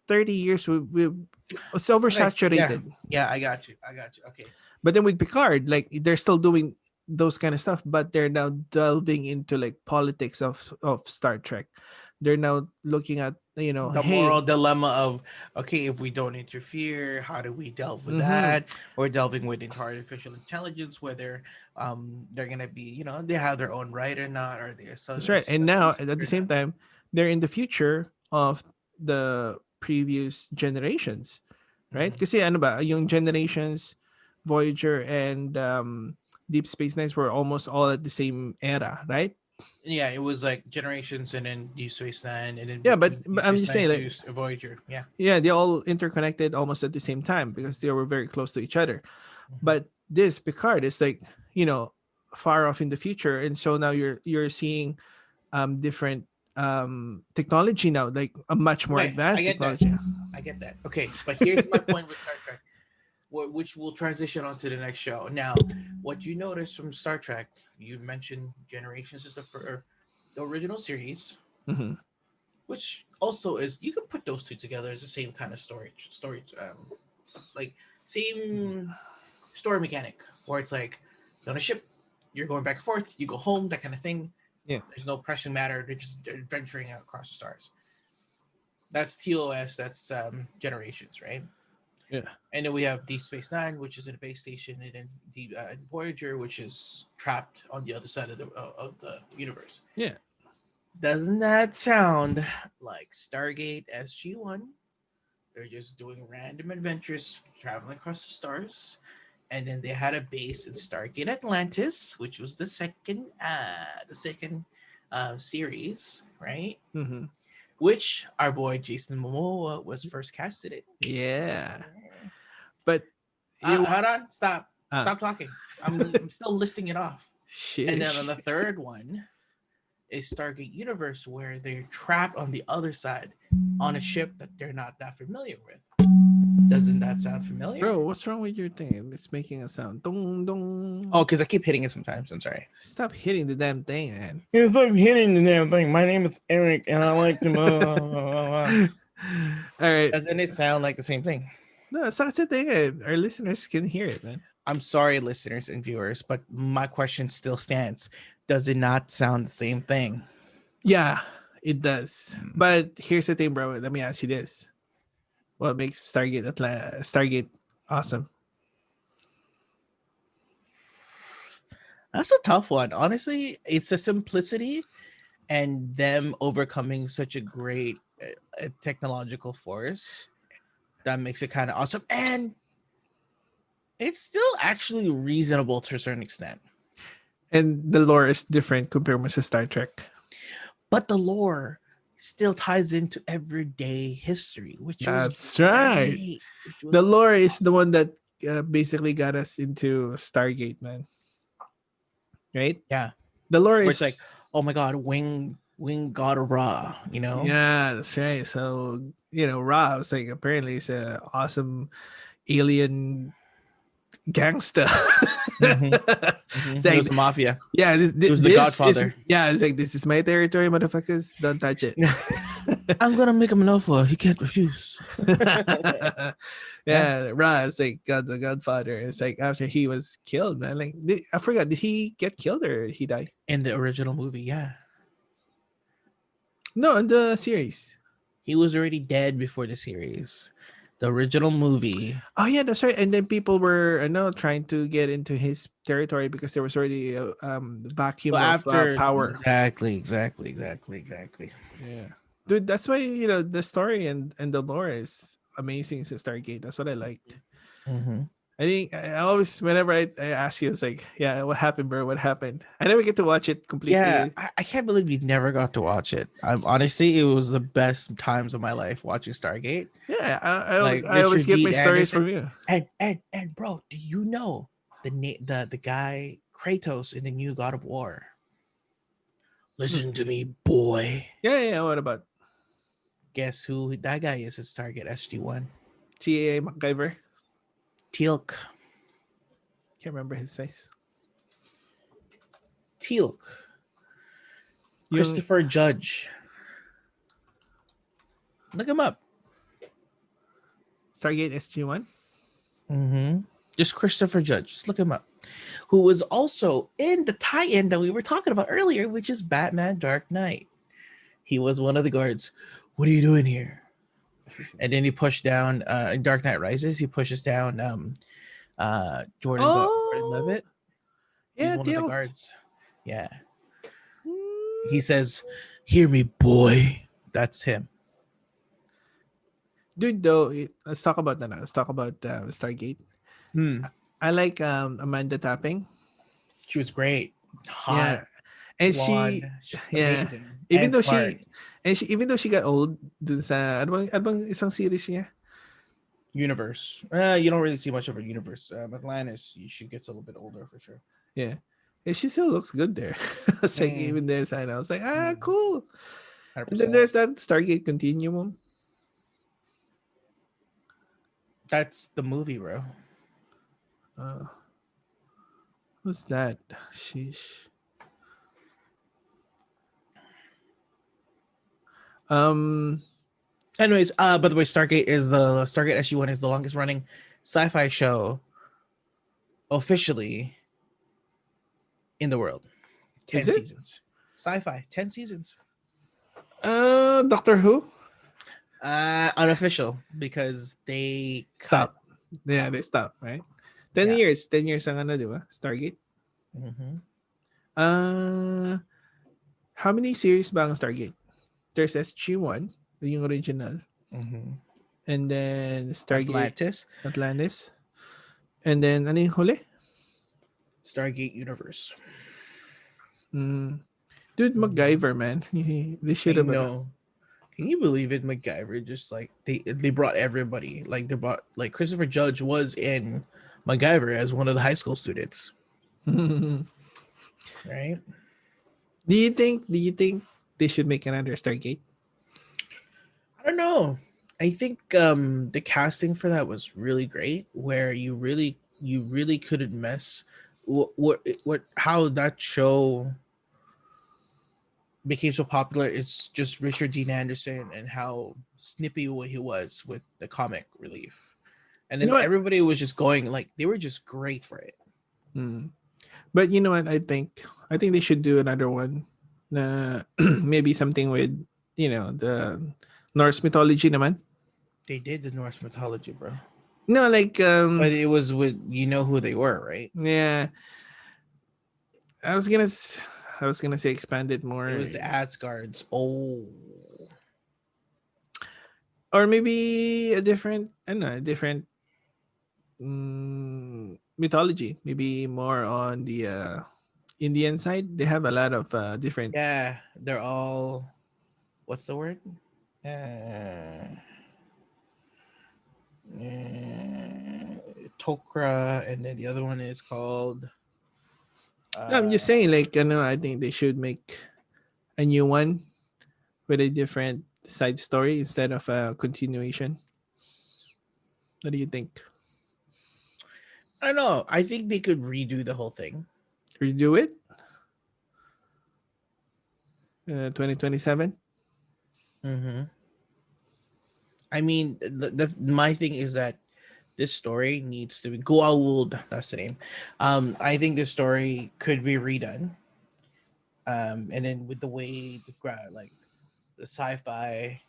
30 years, it's Okay. Yeah. oversaturated. Yeah. I got you. I got you. Okay. But then with Picard, like they're still doing those kind of stuff, but they're now delving into like politics of Star Trek. They're now looking at The hey, moral dilemma of okay, if we don't interfere, how do we delve with mhm, that? We're delving with artificial intelligence, whether they're gonna be they have their own right or not, or they're that's right. And now associated at the or not. same time, they're in the future of the previous generations, right? Mhm. Kasi ano ba, yung generations, Voyager and Deep Space Nine were almost all at the same era, right? Yeah, it was like generations, and then Deep Space Nine, and then Yeah, but, between Deep but I'm Space just Nine saying like to Voyager. Yeah. yeah, they all interconnected almost at the same time because they were very close to each other. Mhm. But this Picard is like, far off in the future, and so now you're seeing different technology now, like a much more Okay, I advanced get that. technology. I get that. Okay, but here's my point with Star Trek, which will transition on to the next show. Now, what you notice from Star Trek, you mentioned Generations is the original series, Hmm. which also is you can put those two together as the same kind of storage, like same story mechanic, where it's like you're on a ship, you're going back and forth, you go home, that kind of thing. Yeah. There's no pressing matter; they're just adventuring out across the stars. That's TOS. That's Generations, right? Yeah. And then we have Deep Space Nine, which is in a base station, and then Voyager, which is trapped on the other side of the universe. Yeah. Doesn't that sound like Stargate SG-1? They're just doing random adventures, traveling across the stars, and then they had a base in Stargate Atlantis, which was the second series, right? Hmm. Which our boy Jason Momoa was first casted in. Yeah. But it was Hold on, stop, uh, stop talking. I'm still listing it off. And shit. then on the third one is Stargate Universe, where they're trapped on the other side on a ship that they're not that familiar with. Doesn't that sound familiar? Bro, what's wrong with your thing? It's making a sound. Dong dong. Oh, because I keep hitting it sometimes. I'm sorry. Stop hitting the damn thing, man. Stop hitting the damn thing. My name is Eric, and I like to. All right. Doesn't it sound like the same thing? No, it's not a thing. Our listeners can hear it, man. I'm sorry, listeners and viewers, but my question still stands. Does it not sound the same thing? Yeah, it does. But here's the thing, bro. Let me ask you this: what makes Stargate awesome? That's a tough one. Honestly, it's the simplicity and them overcoming such a great technological force that makes it kind of awesome. And it's still actually reasonable to a certain extent. And the lore is different compared with Star Trek. But the lore still ties into everyday history, which was That's right. great. Which The was lore is the awesome. one that basically got us into Stargate, man. Right? Yeah. The lore Where it's like, is oh my god, wing god of Ra, you know? yeah, that's right. So Ra was like apparently is a awesome alien gangster. Mm-hmm. It's Mm-hmm. It was like the mafia. yeah, It was the this is Godfather. yeah, it's like this is my territory, motherfuckers. Don't touch it. I'm gonna make him an offer he can't refuse. Yeah. Yeah, Ra is like the Godfather. It's like after he was killed, man. Like I forgot, did he get killed or he die? In the original movie, yeah. No, in the series. He was already dead before the series. The original movie. Oh yeah, that's right. And then people were trying to get into his territory because there was already a vacuum Well, of after power. exactly. Yeah, dude, that's why the story and the lore is amazing. Since Stargate, that's what I liked. Mm-hmm. I think I always, whenever I ask you, it's like, yeah, what happened, bro? What happened? I never get to watch it Yeah, completely. I can't believe we never got to watch it. Honestly, it was the best times of my life watching Stargate. Yeah, Like I always Richard get my Dean stories Anderson, from you. and bro, do you know the guy Kratos in the new God of War? Hmm. Listen to me, boy. Yeah. What about Guess who that guy is at Stargate SG-1? TAA MacGyver? Teal'c. Can't remember his face. Teal'c. Yung Christopher Judge. Look him up. Stargate SG-1. Mm-hmm. Just Christopher Judge. Just look him up. Who was also in the tie-in that we were talking about earlier, which is Batman Dark Knight. He was one of the guards. What are you doing here? And then he pushed down in Dark Knight Rises. He pushes down Jordan Oh, Levitt. He's yeah, one of the Teal. guards. Yeah. He says, "Hear me, boy." That's him. Dude, though, let's talk about that now. Let's talk about Stargate. Hmm. I like Amanda Tapping. She was great. Hot, Yeah, and blonde, yeah, amazing, even and though smart. even though she got old dun sa ano bang isang series niya. Universe. You don't really see much of her universe. Atlantis, she gets a little bit older for sure. Yeah, and she still looks good there. I was like, Mm, even there, I was like, cool. And then 100%. there's that Stargate Continuum. That's the movie, bro. Uh, who's that? Sheesh. Um, Anyways, by the way, Stargate SG-1 is the longest running sci-fi show officially in the world. is 10 it? seasons. Sci-fi, 10 seasons. Doctor Who. Unofficial because they cut. Stop. Yeah, they stop. Right. 10 Yeah. years. 10 years ang ano, di ba? Stargate. Mm-hmm. Uh, how many series ba ang Stargate? There's SG-1, yung original. Mm-hmm. And then Stargate Atlantis, Atlantis. And then, ano yung huli? Stargate Universe. Mm. Dude, MacGyver, man. They should I have. know. Can you believe it? MacGyver just like they brought everybody. Like they brought like Christopher Judge was in MacGyver as one of the high school students, Do right? you think they should make another Stargate? I don't know. I think the casting for that was really great, where you really couldn't mess what how that show became so popular. It's just Richard Dean Anderson and how snippy he was with the comic relief. And You then know what? everybody was just going like they were just great for it. Mm. But you know what? I think they should do another one. Maybe something with the Norse mythology, naman. They did the Norse mythology, bro. No, like But it was with who they were, right? yeah. I was gonna s- I was gonna say expand it It more, was the Asgards. Oh, or maybe a different, I don't know, a different mythology. Maybe more on the Indian side. They have a lot of different. yeah, they're all. What's the word? Uh, Tok'ra, and then the other one is called. No, I'm Uh, just saying, like, I think they should make a new one with a different side story instead of a continuation. What do you think? I don't know. I think they could redo the whole thing. Redo it? 2027? Mm-hmm. I mean, my thing is that this story needs to be Goa'uld. That's the name. I think this story could be redone. And then with the way like the sci-fi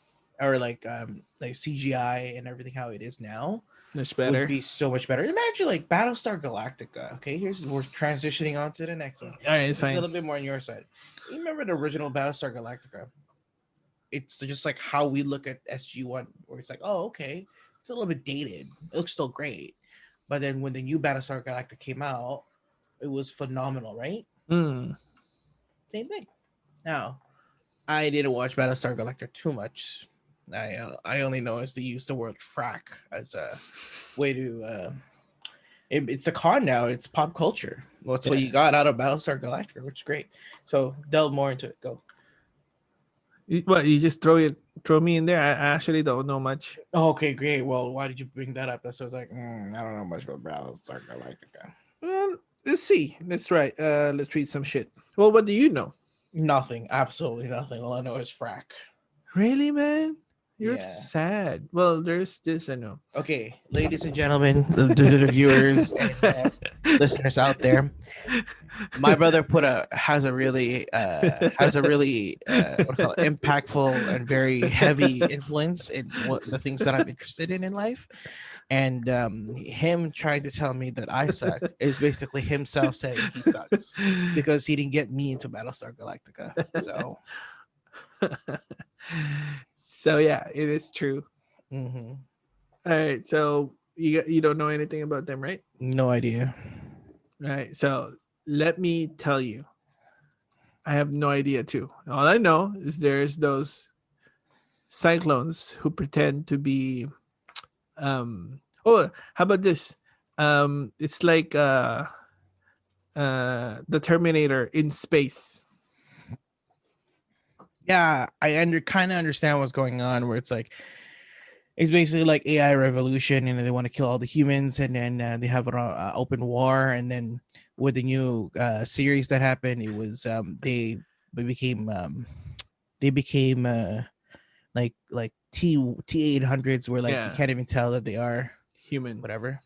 or like CGI and everything how it is now Much would better. be so much better. Imagine like Battlestar Galactica. Okay, we're transitioning on to the next one. All right, it's This is a fine. little bit more on your side. You remember the original Battlestar Galactica? It's just like how we look at SG-1, where it's like, oh, okay, it's a little bit dated. It looks still great, but then when the new Battlestar Galactica came out, it was phenomenal, right? Mm. Same thing. Now, I didn't watch Battlestar Galactica too much. I only know as they use the word frack as a way to. It's a con now. It's pop culture. Well, that's what Yeah. you got out of Battlestar Galactica, which is great. So delve more into it. Go. What, you just throw me in there? I actually don't know much. Oh, okay, great. Well, why did you bring that up? That's what I was like. I don't know much about Battlestar Galactica. Well, let's see. Let's try. Let's read some shit. Well, what do you know? Nothing. Absolutely nothing. All I know is frack. Really, man? You're Yeah. sad. Well, there's this. I know. Okay, ladies and gentlemen, the viewers and listeners out there, my brother has a really what do you call it, impactful and very heavy influence in what the things that I'm interested in life, and him trying to tell me that I suck is basically himself saying he sucks because he didn't get me into Battlestar Galactica. So So yeah, it is true. mhm, All right. So you don't know anything about them, right? no idea. Right. So let me tell you. I have no idea too. All I know is there's those cyclones who pretend to be oh, how about this? It's like the Terminator in space. Yeah, I kind of understand what's going on. Where it's basically like AI revolution, and they want to kill all the humans, and then they have an open war, and then with the new series that happened, it was they became they became like T-800s, where like you Yeah, can't even tell that they are human. whatever.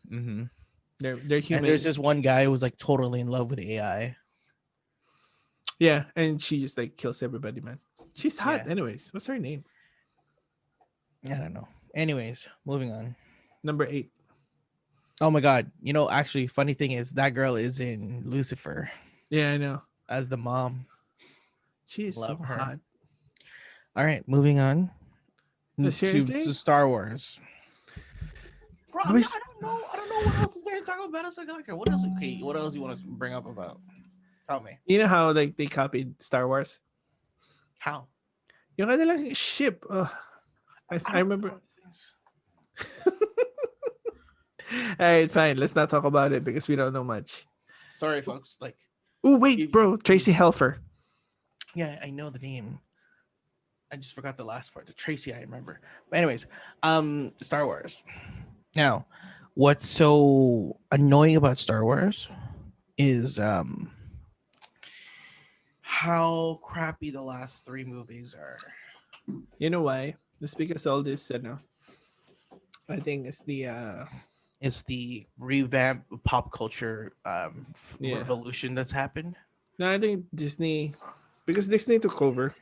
They're And there's human. this one guy who was like totally in love with the AI. Yeah, and she just like kills everybody, man. She's hot, Yeah, anyways. What's her name? I don't know. Anyways, moving on. Number 8. Oh my god, actually, funny thing is that girl is in Lucifer Yeah, I know. as the mom. She is so Love her. hot. All right, moving on to Seriously? Star Wars. Bro, I was I don't know. I don't know what else is there to talk about Battlestar Galactica. What else? Okay, what else you want to bring up about? Tell me. you know how like they copied Star Wars? How? Yung kanilang ship. I I don't remember. know things. All right, fine. Let's not talk about it because we don't know much. Sorry, folks. Like, Oh wait, if, bro, Tracy Helfer. yeah, I know the name. I just forgot the last part. The Tracy, I remember. But anyways, Star Wars. Now, what's so annoying about Star Wars is how crappy the last three movies are. You know why? It's because all this, I think it's the is the revamp pop culture Yeah. revolution that's happened. No, I think Disney, because Disney took over.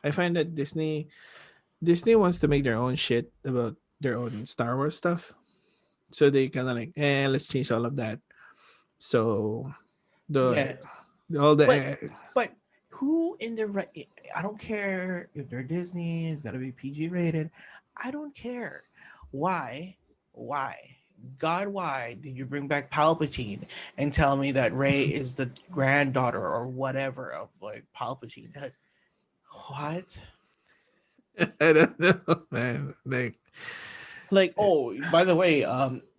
I find that Disney wants to make their own shit about their own Star Wars stuff. So they kind of like, let's change all of that. So the Yeah, all the but but who in their right? I don't care if they're Disney. It's got to be PG rated. I don't care. Why? Why? God, why did you bring back Palpatine and tell me that Rey is the granddaughter or whatever of like Palpatine? That what? I don't know, man. Like, oh, by the way,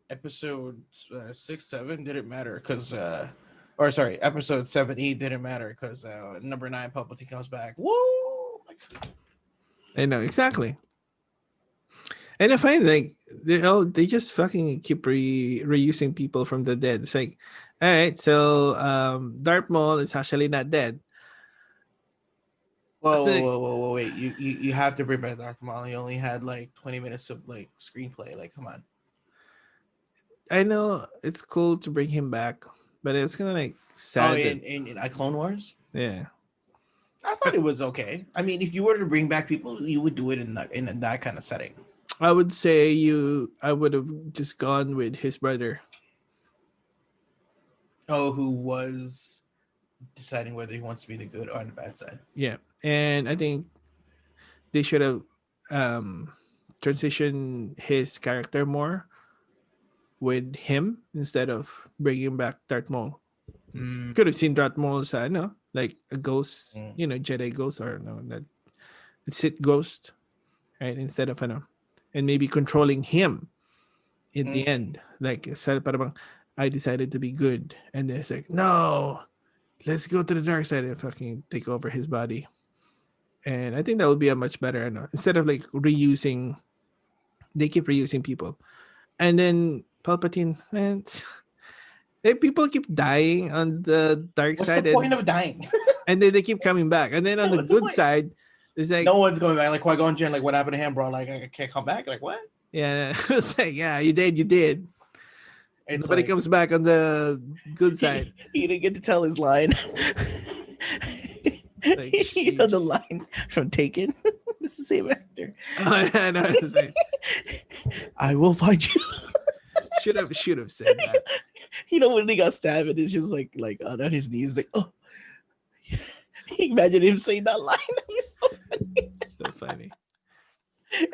episode 6, 7 didn't matter because, or sorry, episode 7, 8 didn't matter because number 9 Palpatine comes back. Woo! Like, I know exactly. And I find like they just fucking keep reusing people from the dead. It's like, all right, so Darth Maul is actually not dead. whoa, So whoa, whoa, whoa, whoa, wait! You have to bring back Darth Maul. You only had like 20 minutes of like screenplay. Like, come on. I know it's cool to bring him back, but it's kind of like Oh, sad that in Clone Wars, yeah. I thought it was okay. I mean, if you were to bring back people, you would do it in that kind of setting. I would say I would have just gone with his brother. Oh, who was deciding whether he wants to be the good or on the bad side. Yeah. And I think they should have um transitioned his character more with him instead of bringing back Darth Maul. Mm. Could have seen Darth Maul as no, like a ghost, Mm. Jedi ghost or no, that Sith ghost, right? Instead of and maybe controlling him in the Mm. end. Like parang I decided to be good, and then it's like no, let's go to the dark side and fucking take over his body. And I think that would be a much better, instead of like reusing. They keep reusing people, and then Palpatine, man, people keep dying on the dark What's the side, point and of dying? then they keep coming back, and then on the What's the good point? side, it's like No one's going back. Like Qui-Gon Jinn, like what happened to him, bro? Like I can't come back. Like what? yeah, it's like yeah, you did. It's Nobody like comes back on the good side. he didn't get to tell his line. It's like The sheesh. line from Taken. It's the same actor. Oh, yeah, no, it's like, I will find you. should have said that. When he got stabbed, and it's just like on his knees, like oh. Imagine him saying that line. So funny.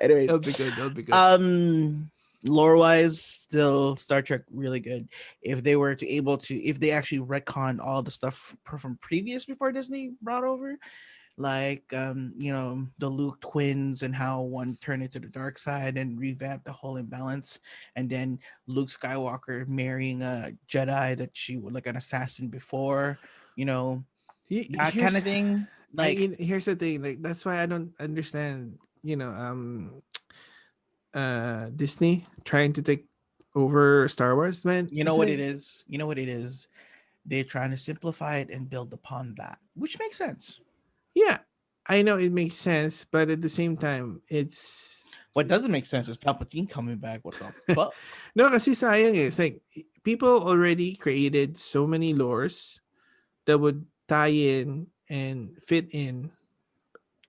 Anyways, That'll be good. That'll be good. Lore wise, still Star Trek really good. If they were to able to, if they actually retcon all the stuff from previous before Disney brought over, like the Luke twins and how one turned into the dark side and revamped the whole imbalance, and then Luke Skywalker marrying a Jedi that she was like an assassin before, that kind Here's of thing. Like here's the thing. Like that's why I don't understand. Disney trying to take over Star Wars, man. you know It's what it like is. You know what it is. They're trying to simplify it and build upon that, which makes sense. yeah, I know it makes sense, but at the same time, it's What doesn't make sense is Palpatine coming back. What the fuck? no, kasi sayang eh. It's like people already created so many lores that would tie in and fit in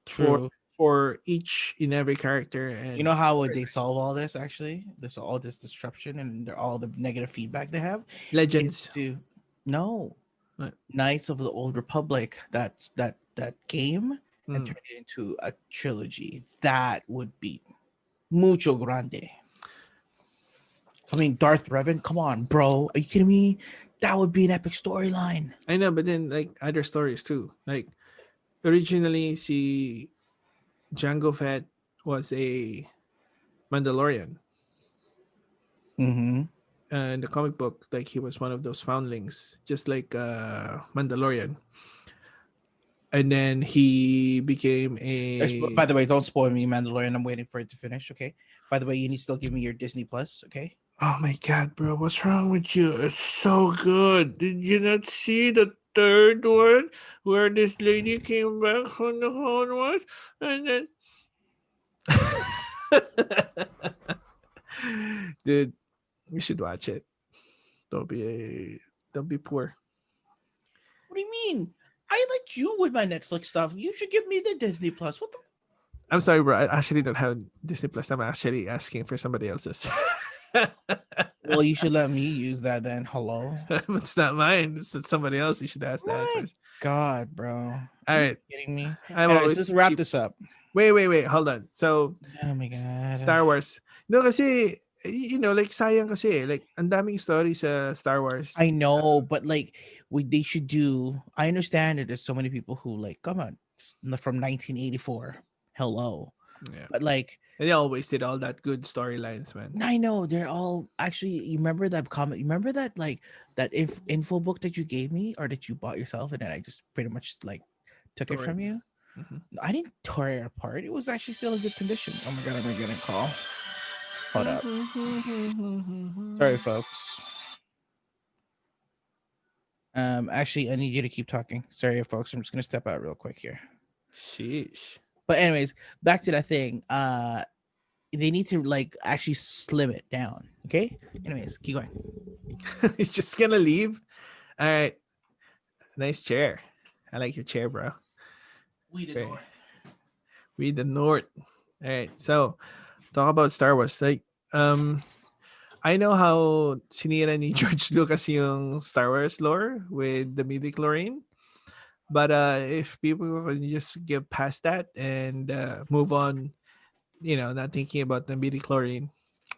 for True. each in every character You and know how would they solve all this? Actually, all this disruption and all the negative feedback they have is legends. to no What? Knights of the Old Republic. That game and Mm. turn it into a trilogy. That would be mucho grande. I mean, Darth Revan. Come on, bro. Are you kidding me? That would be an epic storyline. I know, but then like other stories too. Like originally, see Jango Fett was a Mandalorian. Mm-hmm. In the comic book, like he was one of those foundlings, just like Mandalorian. And then he became By a the way, don't spoil me, Mandalorian. I'm waiting for it to finish. Okay. By the way, you need to still give me your Disney Plus. Okay. oh my god, bro, what's wrong with you? It's so good. Did you not see the third one where this lady came back from the Clone Wars and then Dude, you should watch it. Don't be poor. What do you mean? I let you with my Netflix stuff. You should give me the Disney Plus. What the? I'm sorry, bro. I actually don't have Disney Plus. I'm actually asking for somebody else's. Well, you should let me use that then. Hello. It's not mine. It's somebody else. You should ask that My first. God, bro. All Are you right. kidding me? I'm Anyways, let's always wrap cheap. this up. Wait. Hold on. So, Oh my God. Star Wars. No, kasi, like, sayang kasi. Like, ang daming stories sa Star Wars. I know, but like they should do. I understand that there's so many people who like come on from 1984. Hello, Yeah. but like And they always did all that good storylines, man. I know they're all actually. You remember that comment? You remember that like that info book that you gave me or that you bought yourself, and then I just pretty much like took it Story. from you. Mhm. I didn't tear it apart. It was actually still in good condition. Oh my God, I'm gonna get a call. Hold up. Sorry, folks. Actually, I need you to keep talking. Sorry, folks. I'm just gonna step out real quick here. Sheesh. But anyways, back to that thing. They need to like actually slim it down. Okay. Anyways, keep going. You're just gonna leave? All right. Nice chair. I like your chair, bro. We the Okay. North. We the North. All right. So, talk about Star Wars. Like, I know how sinira ni George Lucas yung Star Wars lore with the midi-chlorian. But if people can just get past that and move on, not thinking about the midi-chlorian,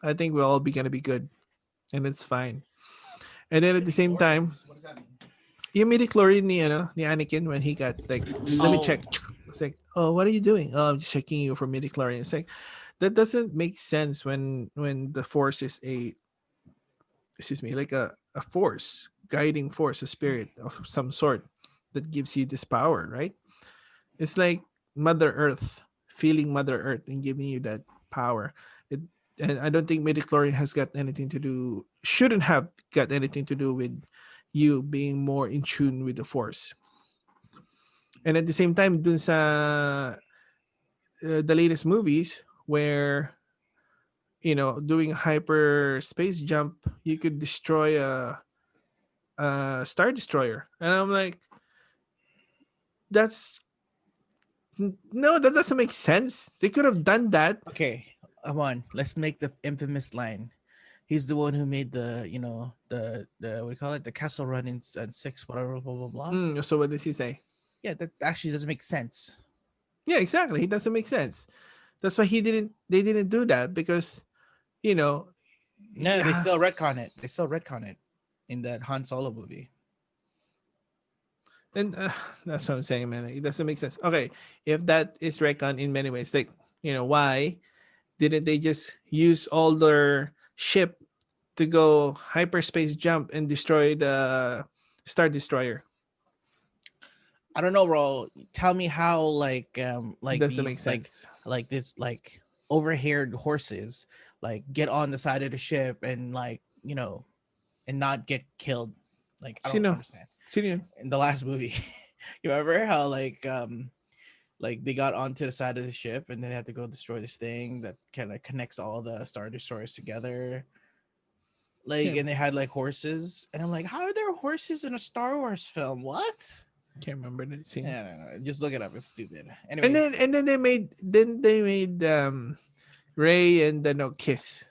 I think we'll all be gonna be good, and it's fine. And then at the same time, What does that mean? yung midi-chlorian ni Anakin when he got like, let me Oh, check. It's like, oh, what are you doing? Oh, I'm just checking you for midi-chlorian. It's like that doesn't make sense when the force is like a force, guiding force, a spirit of some sort that gives you this power, right? It's like Mother Earth, feeling Mother Earth and giving you that power. It, and I don't think midichlorian has got anything to do, shouldn't have got anything to do with you being more in tune with the force. And at the same time, dun sa the latest movies where doing a hyperspace jump, you could destroy a star destroyer, and I'm like, that's no, that doesn't make sense. They could have done that. okay. Come on. Let's make the infamous line. He's the one who made the, the what do you call it? The castle run in six, whatever, blah blah blah. So what does he say? Yeah, that actually doesn't make sense. Yeah, exactly. It doesn't make sense. That's why they didn't do that because you know No, they yeah, still retcon it. They still retcon it in that Han Solo movie. and that's what I'm saying, man. It doesn't make sense. Okay, if that is recon in many ways, like why didn't they just use all their ship to go hyperspace jump and destroy the star destroyer? I don't know, bro. Tell me how It like doesn't these make sense. like this like overhaired horses like get on the side of the ship and like and not get killed. Like I don't Sino? understand. Sino yun? In the last movie, you remember how like they got onto the side of the ship and then they had to go destroy this thing that kind of connects all the star destroyers together. Like, Can't, and they had like horses, and I'm like, how are there horses in a Star Wars film? What? can't remember that scene. I don't know. Just look it up. It's stupid. And Anyways, then they made Ray and kiss.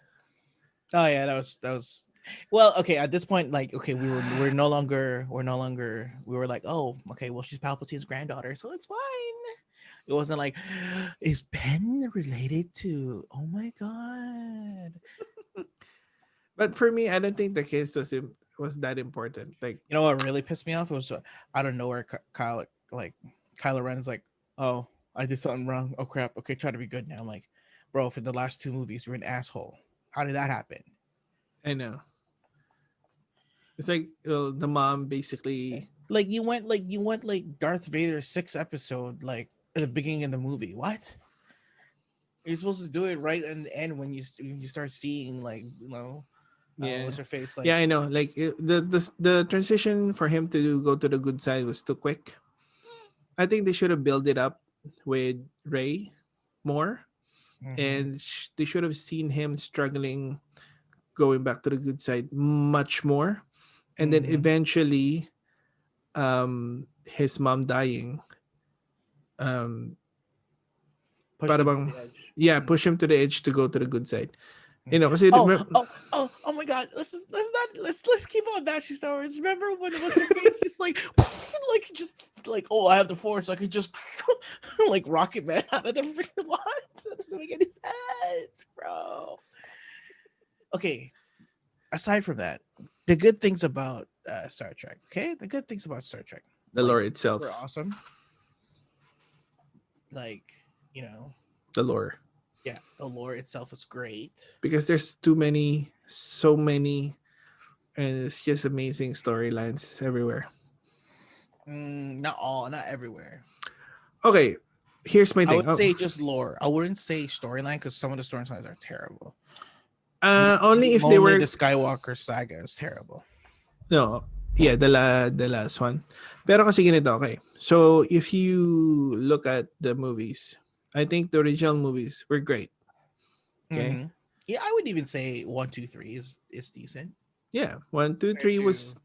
oh yeah, that was. Well, okay. At this point, like, okay, we're no longer we were like, oh, okay, well, she's Palpatine's granddaughter, so it's fine. It wasn't like, is Ben related to? Oh my god! But for me, I don't think the kiss was that important. Like, You know what really pissed me off? It was out of nowhere. Kylo Ren's like, oh, I did something wrong. Oh crap. Okay, try to be good now. I'm like, bro, for the last two movies, you're an asshole. How did that happen? I know. It's like the mom basically. Like you went like Darth Vader 6 episode like at the beginning of the movie. What? You're supposed to do it right in the end when you start seeing like Yeah. what's her face like Yeah, I know. Like the transition for him to go to the good side was too quick. I think they should have built it up with Ray more. Mm-hmm. and they should have seen him struggling going back to the good side much more, and then Mm-hmm. eventually his mom dying, Pushed para him to bang, the edge. yeah, Mm. push him to the edge to go to the good side. Mm. Kasi Oh my God! Let's keep on bashing Star Wars. Remember when what's her face just like like just like, oh, I have the Force, I could just like Rocket Man out of the freaking what? That doesn't make any sense, bro. Okay, aside from that, the good things about Star Trek. Okay, the good things about Star Trek. the lore Lightsabers were itself, awesome. Like, you know, the lore, yeah, the lore itself was great. because there's too many, so many, and it's just amazing storylines everywhere. Not all, not everywhere. Okay, here's my I thing. would say just lore. I wouldn't say storyline because some of the storylines are terrible. Only if they Only were the Skywalker saga is terrible. no, yeah, the last one. Pero kasi ganito, okay. So if you look at the movies, I think the original movies were great. Okay, Mm-hmm. Yeah, I would even say 1, 2, 3 is decent yeah, one, two, compared three was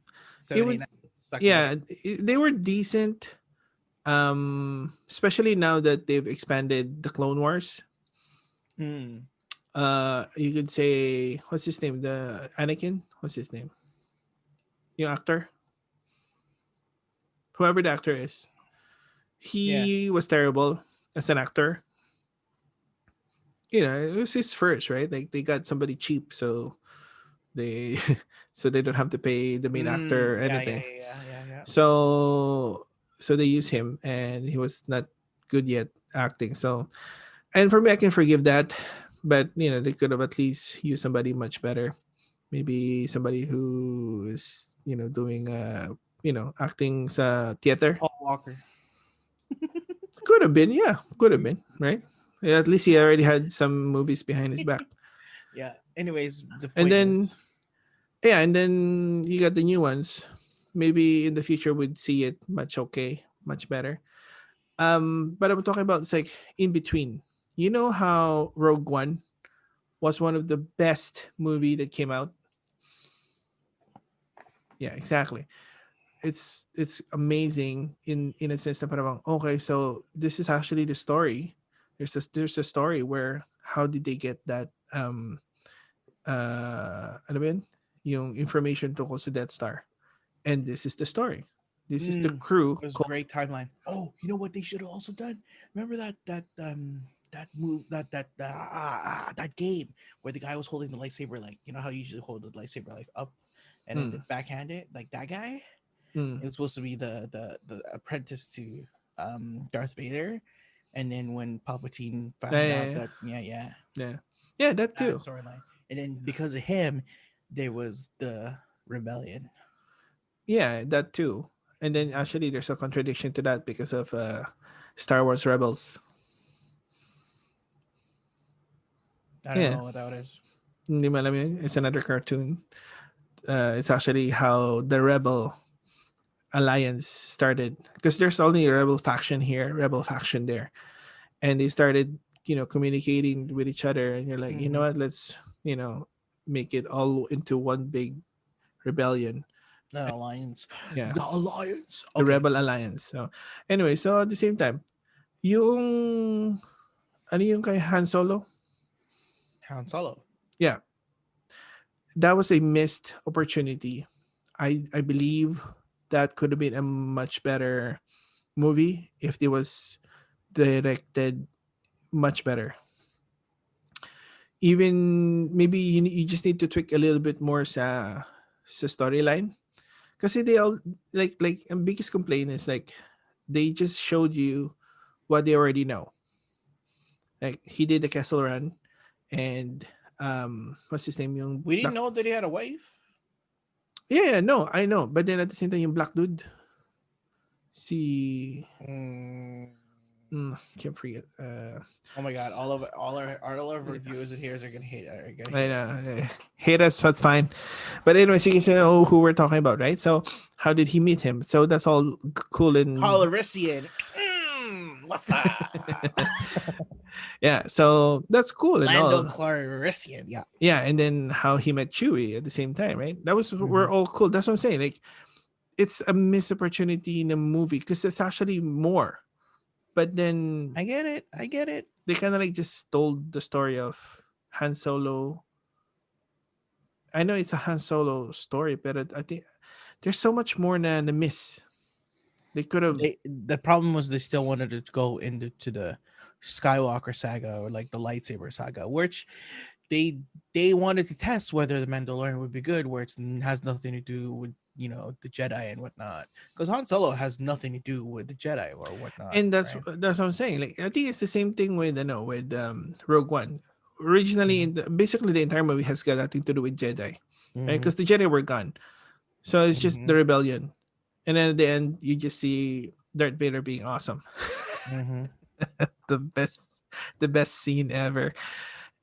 to it 7, 8, would 9 stuck in there. yeah they were decent. Especially now that they've expanded the Clone Wars. Mm. You could say what's his name? The Anakin. What's his name? Yung actor, whoever the actor is, Yeah. he was terrible as an actor. It was his first, right? Like they got somebody cheap, so they so they don't have to pay the main actor or Yeah, yeah, anything. yeah, yeah, yeah, yeah. So they use him, and he was not good yet acting. So, and for me, I can forgive that, but they could have at least used somebody much better. Maybe somebody who is doing acting sa theater. Paul Walker. Could have been, yeah, could have been, right? Yeah, at least he already had some movies behind his back. Yeah. Anyways, the And point is, then, yeah, and then you got the new ones. Maybe in the future we'd see it much better. But I'm talking about, it's like in between. You know how Rogue One was one of the best movie that came out? Yeah, exactly. It's amazing in a sense na parang, okay, so this is actually the story. There's a story where how did they get that ano ba yun? Yung information tungkol sa Death Star. And this is the story. This is the mm, crew it was a called great timeline. Oh, you know what they should have also done? Remember that move that game where the guy was holding the lightsaber, like, you know how you usually hold the lightsaber like up and then mm, the backhand it, like that guy. mm. It was supposed to be the apprentice to Darth Vader, and then when Palpatine Yeah, found yeah, out yeah. that, yeah, Yeah. Yeah, that that too. storyline, and then because of him, there was the rebellion. Yeah, that too. And then Mhm. actually there's a contradiction to that because of Star Wars Rebels. I don't Yeah. know what that is. Hindi mo alam yun? It's another cartoon. It's actually how the Rebel Alliance started, because there's only a Rebel faction here, Rebel faction there, and they started communicating with each other, and you're like, you know Mm-hmm. what, let's make it all into one big rebellion. The alliance, Yeah, the alliance. the Okay, Rebel Alliance. So anyway, so at the same time, yung ano yung kay Han Solo, Han Solo. yeah, that was a missed opportunity. I believe that could have been a much better movie if it was directed much better. Even maybe you just need to tweak a little bit more sa storyline. Kasi they all, like ang biggest complaint is like they just showed you what they already know. Like he did the Castle Run, and what's his name, yung We didn't black. know that he had a wife. Yeah, no, I know, but then at the same time yung black dude, si Mm. can't forget. Oh my god! All our reviewers and hearers are gonna hate. Are gonna I hate know. us. Hate us, so it's fine. But anyways, you can know who we're talking about, right? So, how did he meet him? So that's all cool and Calrissian. Yeah, so that's cool and Lando all. Calrissian. Yeah. Yeah, and then how he met Chewie at the same time, right? That was Mhm. we're all cool. That's what I'm saying. Like, it's a missed opportunity in the movie because it's actually more. But then I get it. I get it. they kind of like just told the story of Han Solo. I know it's a Han Solo story, but I think there's so much more na miss. They could have. The problem was they still wanted to go into the Skywalker saga or like the lightsaber saga, which they they wanted to test whether the Mandalorian would be good, where it has nothing to do with the Jedi and whatnot. Because Han Solo has nothing to do with the Jedi or whatnot, And that's right? that's what I'm saying. Like, I think it's the same thing with with Rogue One. Originally, Mhm. basically the entire movie has got nothing to do with Jedi, right? Mhm. Because the Jedi were gone, so it's just the Mhm. rebellion. And then at the end, you just see Darth Vader being awesome. Mhm. the best, the best scene ever.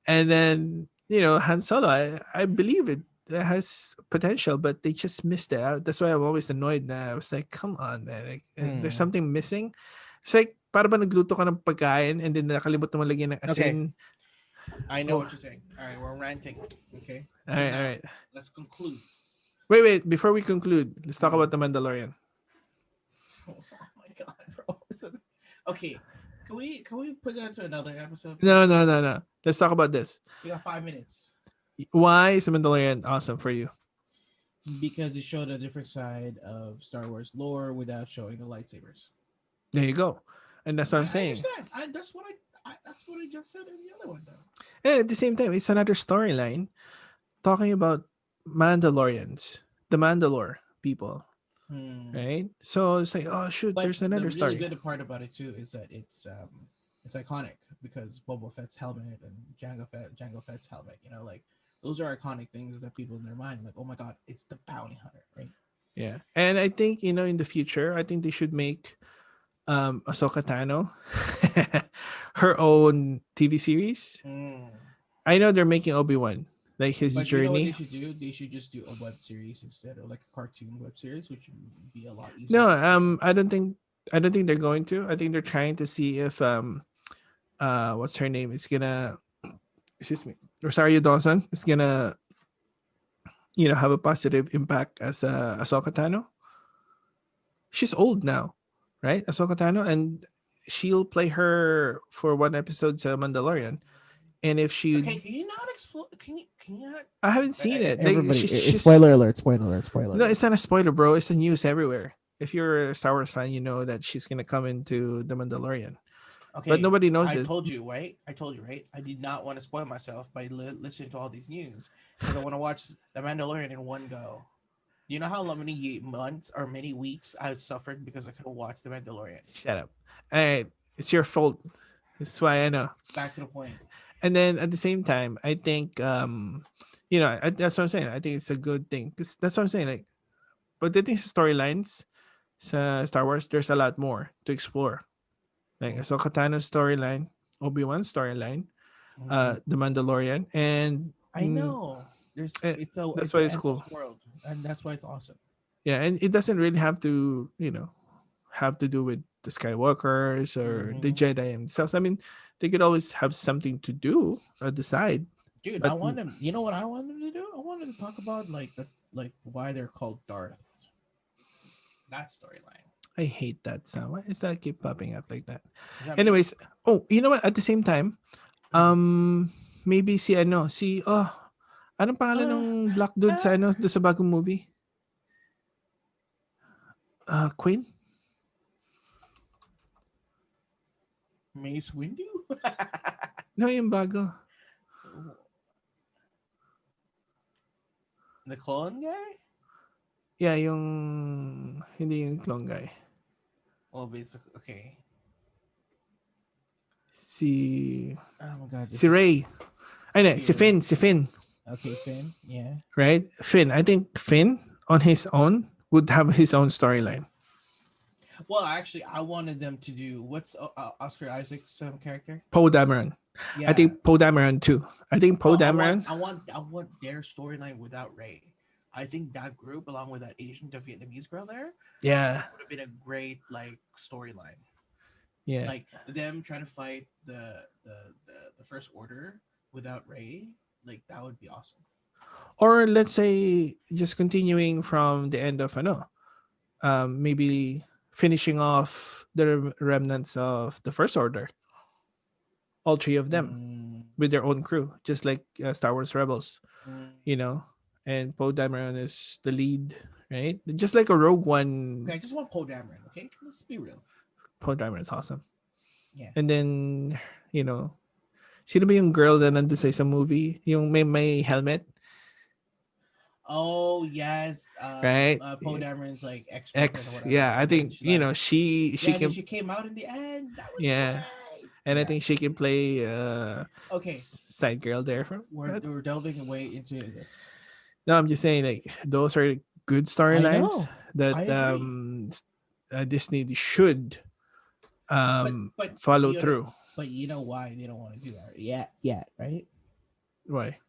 And then Han Solo, I believe it has potential, but they just missed it. That's why I'm always annoyed. Na I was like, come on, man, like, there's Hmm. something missing. It's like para ba nagluto ka ng pagkain and then nakalimutan mo lagyan ng Okay, asin. I know Oh, what you're saying. All right, we're ranting. Okay, all so right, all now right. let's conclude. Wait. Before we conclude, let's talk Hmm. about the Mandalorian. Oh my god, bro. Okay, can we put that to another episode, No, please? no, no, no. Let's talk about this. We got 5 minutes Why is the Mandalorian awesome for you? because it showed a different side of Star Wars lore without showing the lightsabers. There you go. And that's what I'm I saying. understand. That's what I just said in the other one, though. And at the same time, it's another storyline talking about Mandalorians, the Mandalore people, Hmm. right? So it's like, oh shoot, But there's the another really story. good part about it too is that it's iconic because Boba Fett's helmet and Jango Fett's helmet. Like those are iconic things that people in their mind like, oh my god, it's the bounty hunter, right? Yeah, and I think in the future, I think they should make Ahsoka Tano her own TV series. Mm. I know they're making Obi-Wan like his But you know what they journey. should do? They should just do a web series instead of like a cartoon web series, which would be a lot easier No, to follow. I don't think they're going to. I think they're trying to see if what's her name is gonna, excuse me, Rosario Dawson is gonna have a positive impact as Ahsoka Tano. She's old now, right? Ahsoka Tano, and she'll play her for one episode to Mandalorian. And if she, Okay, can you not explore? Can you not? I haven't seen it. Like Everybody, she's spoiler alert! Spoiler alert! Spoiler no, alert! it's not a spoiler, bro. It's the news everywhere. If you're a Star Wars fan, you know that she's gonna come into the Mandalorian, but Okay, nobody knows I it. told you, right? I told you, right? I did not want to spoil myself by listening to all these news because I want to watch The Mandalorian in one go. Do you know how many months or many weeks I suffered because I couldn't watch The Mandalorian? Shut up. All right, it's your fault. That's why I know. Back to the point. And then at the same time, I think that's what I'm saying. I think it's a good thing because that's what I'm saying. Like, but the things storylines, sa Star Wars, there's a lot more to explore. Like Mm-hmm. Ahsoka Tano's storyline, Obi-Wan's storyline, Mm-hmm. The Mandalorian, and I know. There's that's it's why an it's endless cool. world, and that's why it's awesome. Yeah, and it doesn't really have to, have to do with the Skywalkers or the Mm-hmm. Jedi themselves. I mean, they could always have something to do at the side, Dude, I but want them. You know what I want them to do? I wanted to talk about like why they're called Darth. That storyline. I hate that sound. Why does that keep popping up like that? Is that me? Anyways, oh, you know what? At the same time, maybe anong pangalan Uh, ng black dude uh, doon sa bagong movie? Queen? Mace Windu? No, yung bago. The clone guy? Yeah, hindi yung clone guy. Well, basically, okay. Si Oh my god, this si is Ray. Ay, no, here. Si Finn. Okay, Finn. Yeah. Right? Finn. I think Finn on his own would have his own storyline. Well, actually, I wanted them to do what's Oscar Isaac's character. Poe Dameron. I Yeah. think Poe Dameron too. I think Poe No, Dameron. I want their storyline without Ray. I think that group, along with that the Vietnamese girl there, Yeah. would have been a great like storyline. Yeah. Like them trying to fight the First Order without Ray, like that would be awesome. Or let's say just continuing from the end of maybe finishing off the remnants of the First Order, all three of them Mm, with their own crew, just like Star Wars Rebels, mm. you know. And Poe Dameron is the lead, right? Just like a Rogue Okay, One. I just want Poe Dameron. Okay, let's be real. Poe Dameron is awesome. Yeah. And then, you know, sino ba yung girl na nandun sa isang movie? Yung may helmet, Oh yes, right? Poe Dameron's like ex girlfriend or X, whatever, yeah, I and then think she like, she yeah, and then can, she came out in the end. That was yeah, great. and I Yeah. think she can play Okay, side girl there from that. we're delving away into this. No, I'm just saying like those are good I storylines know. I that agree. Disney should But follow you know, through. but you know why they don't want to do that yet, right? Why?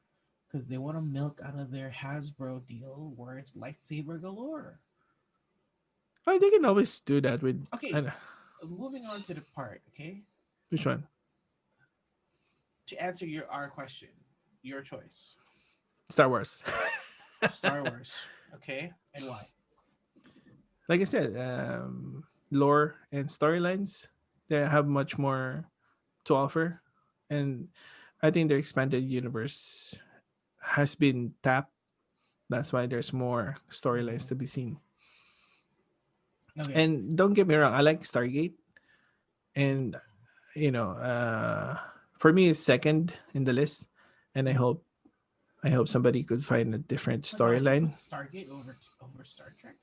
Because they want to milk out of their Hasbro deal where it's lightsaber galore. Oh, they can always do that with Okay, moving on to the part. Okay, which one? to answer your our question, your choice, Star Wars. Star Wars. Okay, and why? Like I said, lore and storylines they have much more to offer, and I think the expanded universe has been tapped. That's why there's more storylines to Hmm. be seen. Okay. And don't get me wrong, I like Stargate, and you know, for me, it's second in the list, and I hope somebody could find a different My God, you storyline. put Stargate over Star Trek?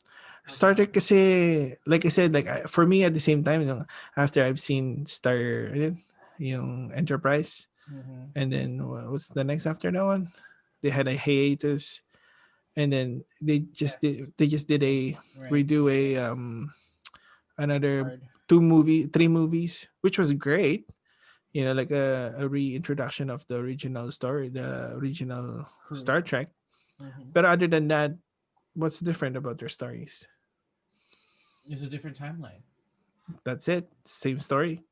How Star Trek dare you? kasi, like I said, for me at the same time, after I've seen yung Enterprise, Mm-hmm. and then what's the next after that one? They had a hiatus, and then Yes. they just did Right. a Right. redo a Yes. another Picard. three movies, which was great. You know, like a reintroduction of the original story, the original Crew. Star Trek. Mm-hmm. But other than that, what's different about their stories? It's a different timeline. That's it. Same story.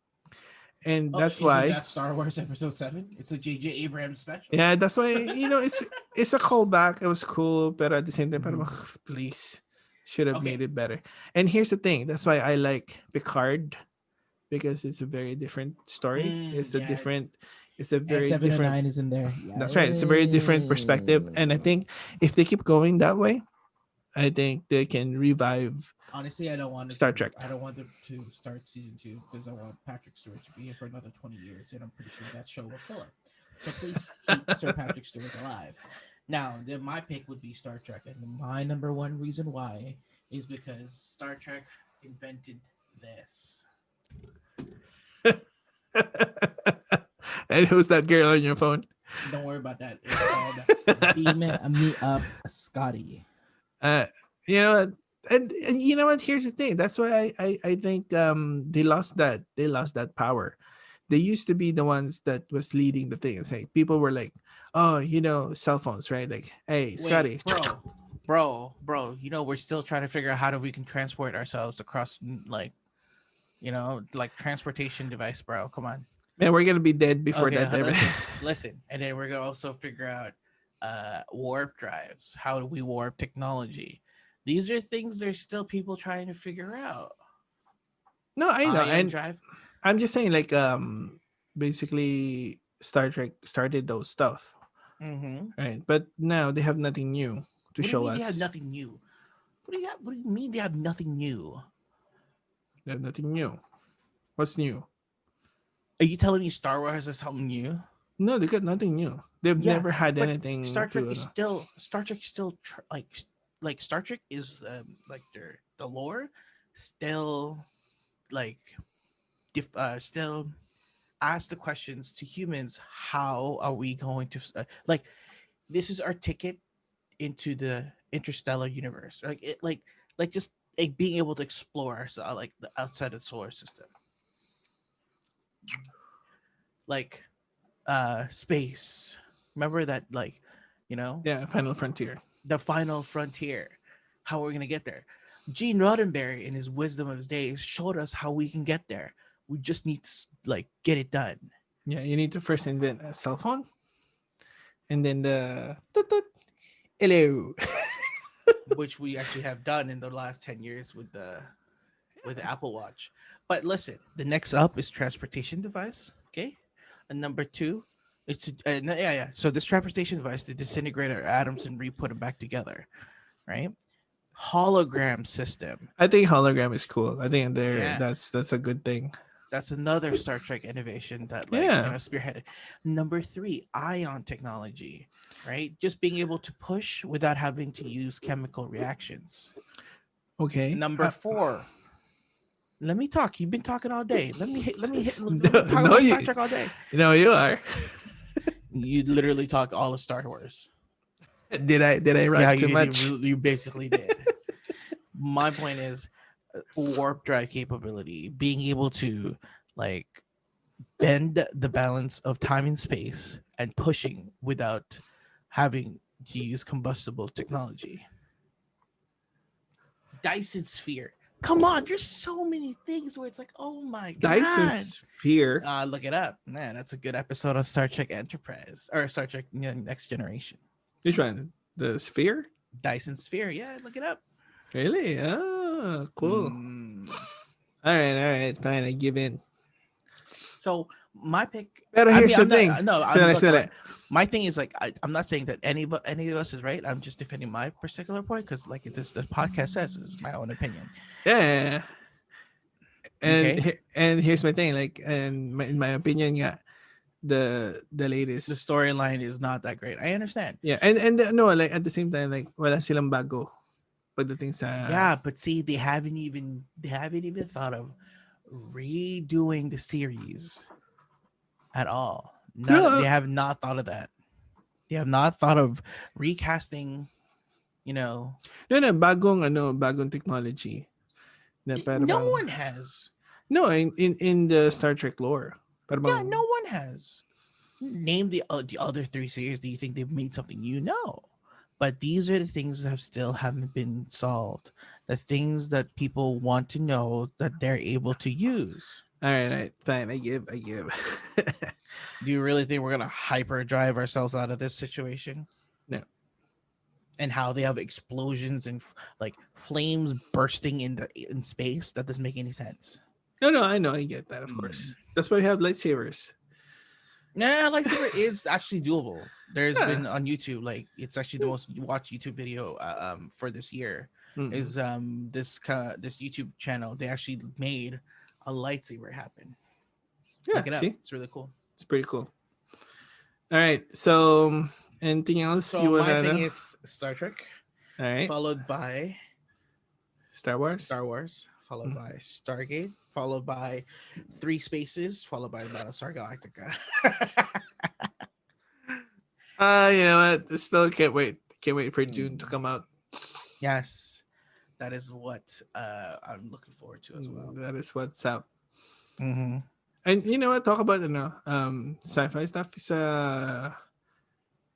And Oh, that's isn't why, that Star Wars Episode 7? It's a J.J. Abrams special. yeah, that's why, it's a callback. It was cool, but at the same time, parang, Mm-hmm. please, should have made Okay. it better. And here's the thing. That's why I like Picard, because it's a very different story. Yes. It's a And very 7 and different. 9 is in there. That's right. It's a very different perspective, and I Yay. think if they keep going that way, I think they can revive Honestly, I don't want it Star to. Trek. I don't want them to start season 2 because I want Patrick Stewart to be here for another 20 years, and I'm pretty sure that show will kill him. So please keep Sir Patrick Stewart alive. Now, then my pick would be Star Trek, and my number one reason why is because Star Trek invented this. And who's that girl on your phone? Don't worry about that. It's called Beam Me Up, Scotty. uh, you know what? And you know what? Here's the thing. That's why I think they lost that power. They used to be the ones that was leading the thing. It's like people were like, oh, cell phones, right? Like, hey, Wait, Scotty. bro. You know we're still trying to figure out how do we can transport ourselves across, like, like transportation device, bro. Come on. Man, we're gonna be dead before Okay, that. listen, and then we're gonna also figure out warp drives. How do we warp technology? These are things there's still people trying to figure out. No, I know, Ion and drive. I'm just saying, like, basically, Star Trek started those stuff, Mm-hmm. right? But now they have nothing new to What do you show mean they have us. nothing new? What do you mean they have nothing new? They have nothing new. What's new? Are you telling me Star Wars has something new? No, they got nothing new. They've Yeah, never had but anything to. Star Trek still like Star Trek is like the lore still like still ask the questions to humans. How are we going to like this is our ticket into the interstellar universe, like it like just like being able to explore ourselves like the outside of the solar system, like space. Remember that, like, you know Yeah, Final Frontier. the final frontier, how we're gonna get there. Gene Roddenberry, in his wisdom of his days, showed us how we can get there. We just need to like get it done, Yeah, you need to first invent a cell phone, and then the toot toot, hello. which we actually have done in the last 10 years with the Apple Watch. But listen, the next up is transportation device. Okay, and number two is to yeah. So this transportation device to disintegrate our atoms and re-put them back together, right? Hologram system. I think hologram is cool. I think there Yeah, that's a good thing. that's another Star Trek innovation that Yeah. spearheaded. Number three, ion technology, right? Just being able to push without having to use chemical reactions. Okay. Number four, let me talk. You've been talking all day. Let me No, talk no, about Star Trek all day. you are. You literally talk all of Star Wars. Did I Yeah, rant too much? you basically did. My point is warp drive capability, being able to like bend the balance of time and space and pushing without having to use combustible technology. Dyson sphere. Come on, there's so many things where it's like, oh my Dyson god. sphere. Look it up, man. That's a good episode of Star Trek Enterprise or Star Trek Next Generation. Which one? The sphere? Dyson sphere. Yeah, look it up. Really? Oh, cool. Mm. All right, fine. I give in. So my pick. But I here's mean, the I'm thing. not. No, I'm Sila, look. sila. My thing is like I'm not saying that any of us is right. I'm just defending my particular point because like the podcast says is my own opinion. Yeah. And Okay, and here's my thing. Like, in my opinion, yeah, the the latest. storyline is not that great. I understand. Yeah, and no, like at the same time, like wala silang bago pagdating sa. Yeah, but see, they haven't even thought of redoing the series at all. Not No, they have not thought of that. They have not thought of recasting. no, bagong technology. Na para No bang, one has. no, in the Star Trek lore. Para Yeah, no bang, one has. Name the other three series. Do you think they've made something new? No. But these are the things that still haven't been solved. The things that people want to know that they're able to use. all right, fine. I give. Do you really think we're gonna hyperdrive ourselves out of this situation? No, And how they have explosions and like flames bursting in space? That doesn't make any sense. no, I know, I get that, of course. That's why we have lightsabers. Nah, lightsaber is actually doable. There's Yeah. been on YouTube, like it's actually the most watched YouTube video for this year Mm-hmm. is this YouTube channel. They actually made a lightsaber happen. Yeah, Look it up. see, It's really cool. it's pretty cool. All right, so anything else So you my wanna thing know? is Star Trek, All right, followed by Star Wars. Star Wars, followed Mm. by Stargate, followed by Three Spaces, followed by Battlestar Galactica. You know what? I still can't wait. Can't wait for June to come out. Yes, that is what I'm looking forward to as well. That is what's up. Mm-hmm. And you know what? Talk about sci-fi stuff.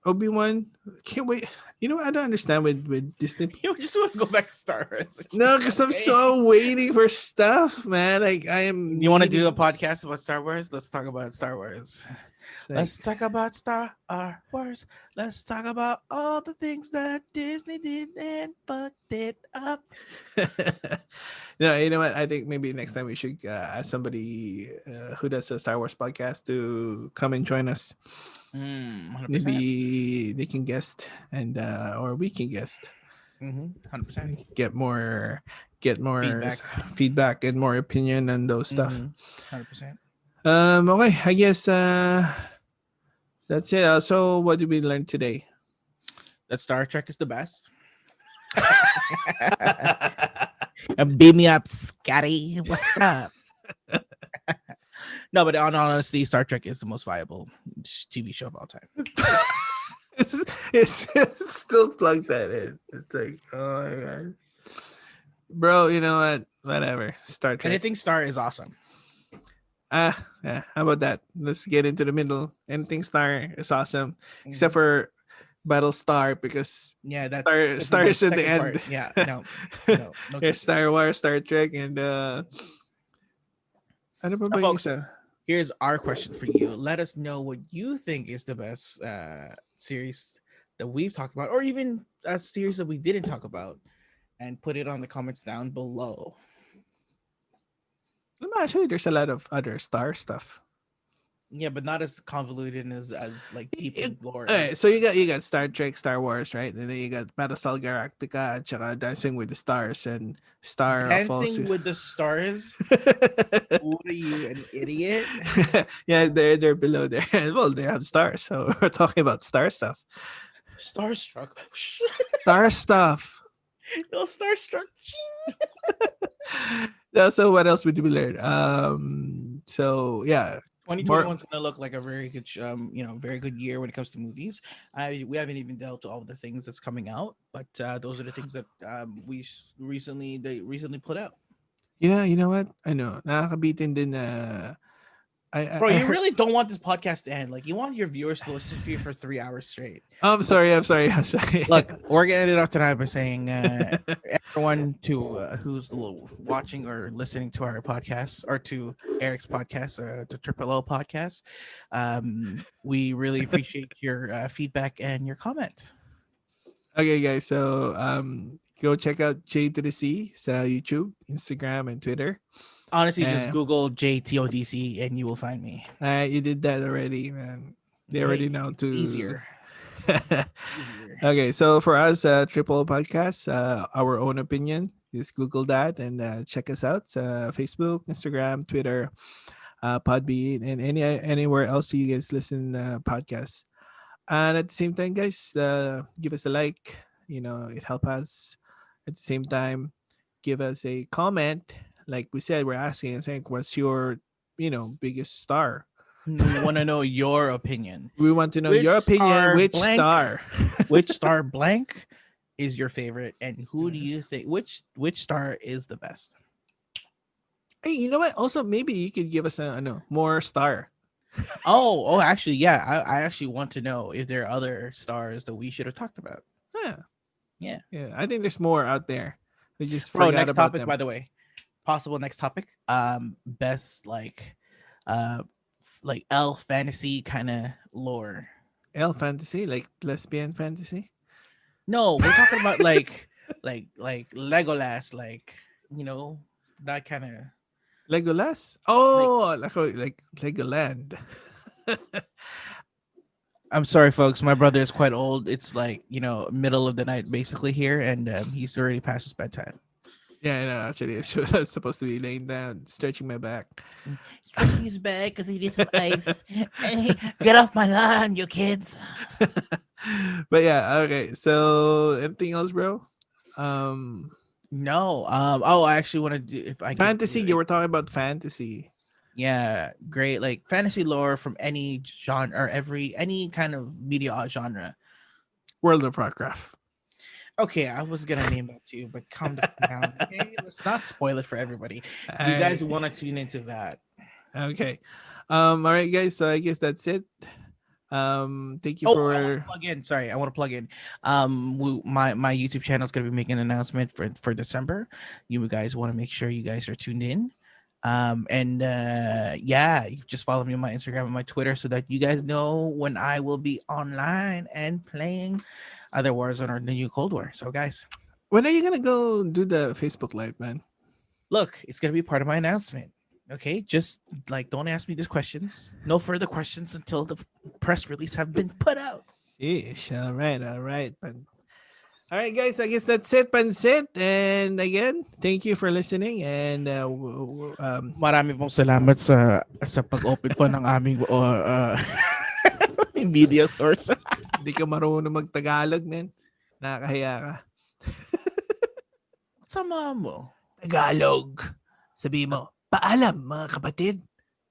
Obi-Wan. Can't wait. You know what? I don't understand with Disney. You just want to go back to Star Wars. No, because I'm so waiting for stuff, man. Like I am. You want to do a needing- podcast about Star Wars? Let's talk about Star Wars. It's like- Let's talk about Star Wars. Let's talk about all the things that Disney did and fucked it up. No, you know what? I think maybe next time we should ask somebody who does a Star Wars podcast to come and join us. 100%. Maybe they can guest and or we can guest. 100%. Get more Feedback. feedback and more opinion and those stuff. 100%. Okay, I guess that's it. So what did we learn today? That Star Trek is the best. Beat me up, Scotty. What's up? No, but on honestly, Star Trek is the most viable TV show of all time. it's still plug that in. It's like, oh my god, bro. You know what? Whatever. Star Trek. Anything Star is awesome. Yeah. How about that? Let's get into the middle. Anything Star is awesome, except for Battlestar because Yeah, Star is at the second end. part. Yeah, no. There's Star Wars, Star Trek, and Ano pa Now, ba yung folks, isa? here's our question for you. Let us know what you think is the best series that we've talked about, or even a series that we didn't talk about, and put it on the comments down below. Actually, there's a lot of other Star stuff. Yeah, but not as convoluted and as like deep in lore Okay, as so you got Star Trek, Star Wars, right? And then you got Battlestar Galactica, at saka Dancing with the Stars, and Star of all. Dancing with the Stars. What are you, an idiot? Yeah, they're below there. Well, they have stars, so we're talking about star stuff. Starstruck. Star stuff. No, Starstruck. So what else would we learn? So yeah, more. 2021 is going to look like a very good, very good year when it comes to movies. We haven't even dealt with all the things that's coming out, but those are the things that they recently put out. You know what? I know. Nakakabitin din na Bro, I you heard. really don't want this podcast to end. Like, you want your viewers to listen to you for 3 hours straight. I'm sorry. I'm sorry. I'm sorry. Look, we're gonna end it off tonight by saying everyone who's watching or listening to our podcast or to Eric's podcast, the Triple O podcast, we really appreciate your feedback and your comment. Okay, guys. So go check out JtodC sa YouTube, Instagram, and Twitter. Honestly, just Google JtodC and you will find me. You did that already, man. They already know to easier. Okay, so for us, Triple Podcast, our own opinion. Just Google that and check us out. Facebook, Instagram, Twitter, Podbean, and anywhere else you guys listen podcasts. And at the same time, guys, give us a like. It helps us. At the same time, give us a comment. Like we said, we're asking, I think, what's your, biggest star? We want to know your opinion. We want to know your opinion. Which star? Which star blank is your favorite, and who do you think which star is the best? Hey, you know what? Also, maybe you could give us more star. Actually, yeah. I actually want to know if there are other stars that we should have talked about. Yeah. I think there's more out there. We just forgot next about topic, them. by the way. Possible next topic. Best like elf fantasy kind of lore. Elf fantasy, like lesbian fantasy? No, we're talking about like Legolas, that kind of Legolas. Oh, like Legoland. I'm sorry, folks. My brother is quite old. It's like middle of the night basically here, and he's already past his bedtime. Yeah, I know. Actually, I was supposed to be laying down, stretching my back. Stretching his back because he needs some ice. Get off my lawn, you kids. But yeah, okay. So, anything else, bro? No. I actually want to do if I fantasy. You were talking about fantasy. Yeah, great. Like fantasy lore from any genre or any kind of media genre. World of Warcraft. Okay, I was gonna name that too, but calm down. Okay, let's not spoil it for everybody. You guys want to tune into that? Okay. All right, guys. So I guess that's it. Thank you for. I want to plug in. My YouTube channel is gonna be making an announcement for December. You guys want to make sure you guys are tuned in. You just follow me on my Instagram and my Twitter so that you guys know when I will be online and playing other Warzone or the new Cold War. So guys, when are you gonna go do the Facebook Live, man? Look, it's gonna be part of my announcement. Okay, just don't ask me these questions. No further questions until the press release have been put out. Yeesh. All right. All right, guys. I guess that's it, Pansit. And again, thank you for listening. And marami pong salamat sa pag-open po ng aming media source. Hindi ka marunong mag-Tagalog, man. Nakakahiya ka. Sama mo. Tagalog. Sabi mo, paalam mga kapatid.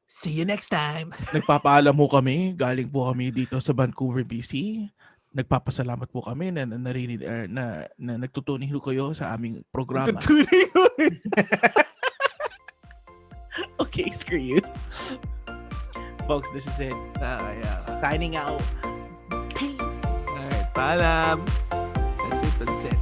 See you next time. Nagpapaalam mo kami. Galing po kami dito sa Vancouver, BC. Nagpapasalamat po kami na narinig na nagtutuning kayo sa aming programa. Okay, screw you. Folks, this is it. Signing out. Peace. All right, paalam. That's it.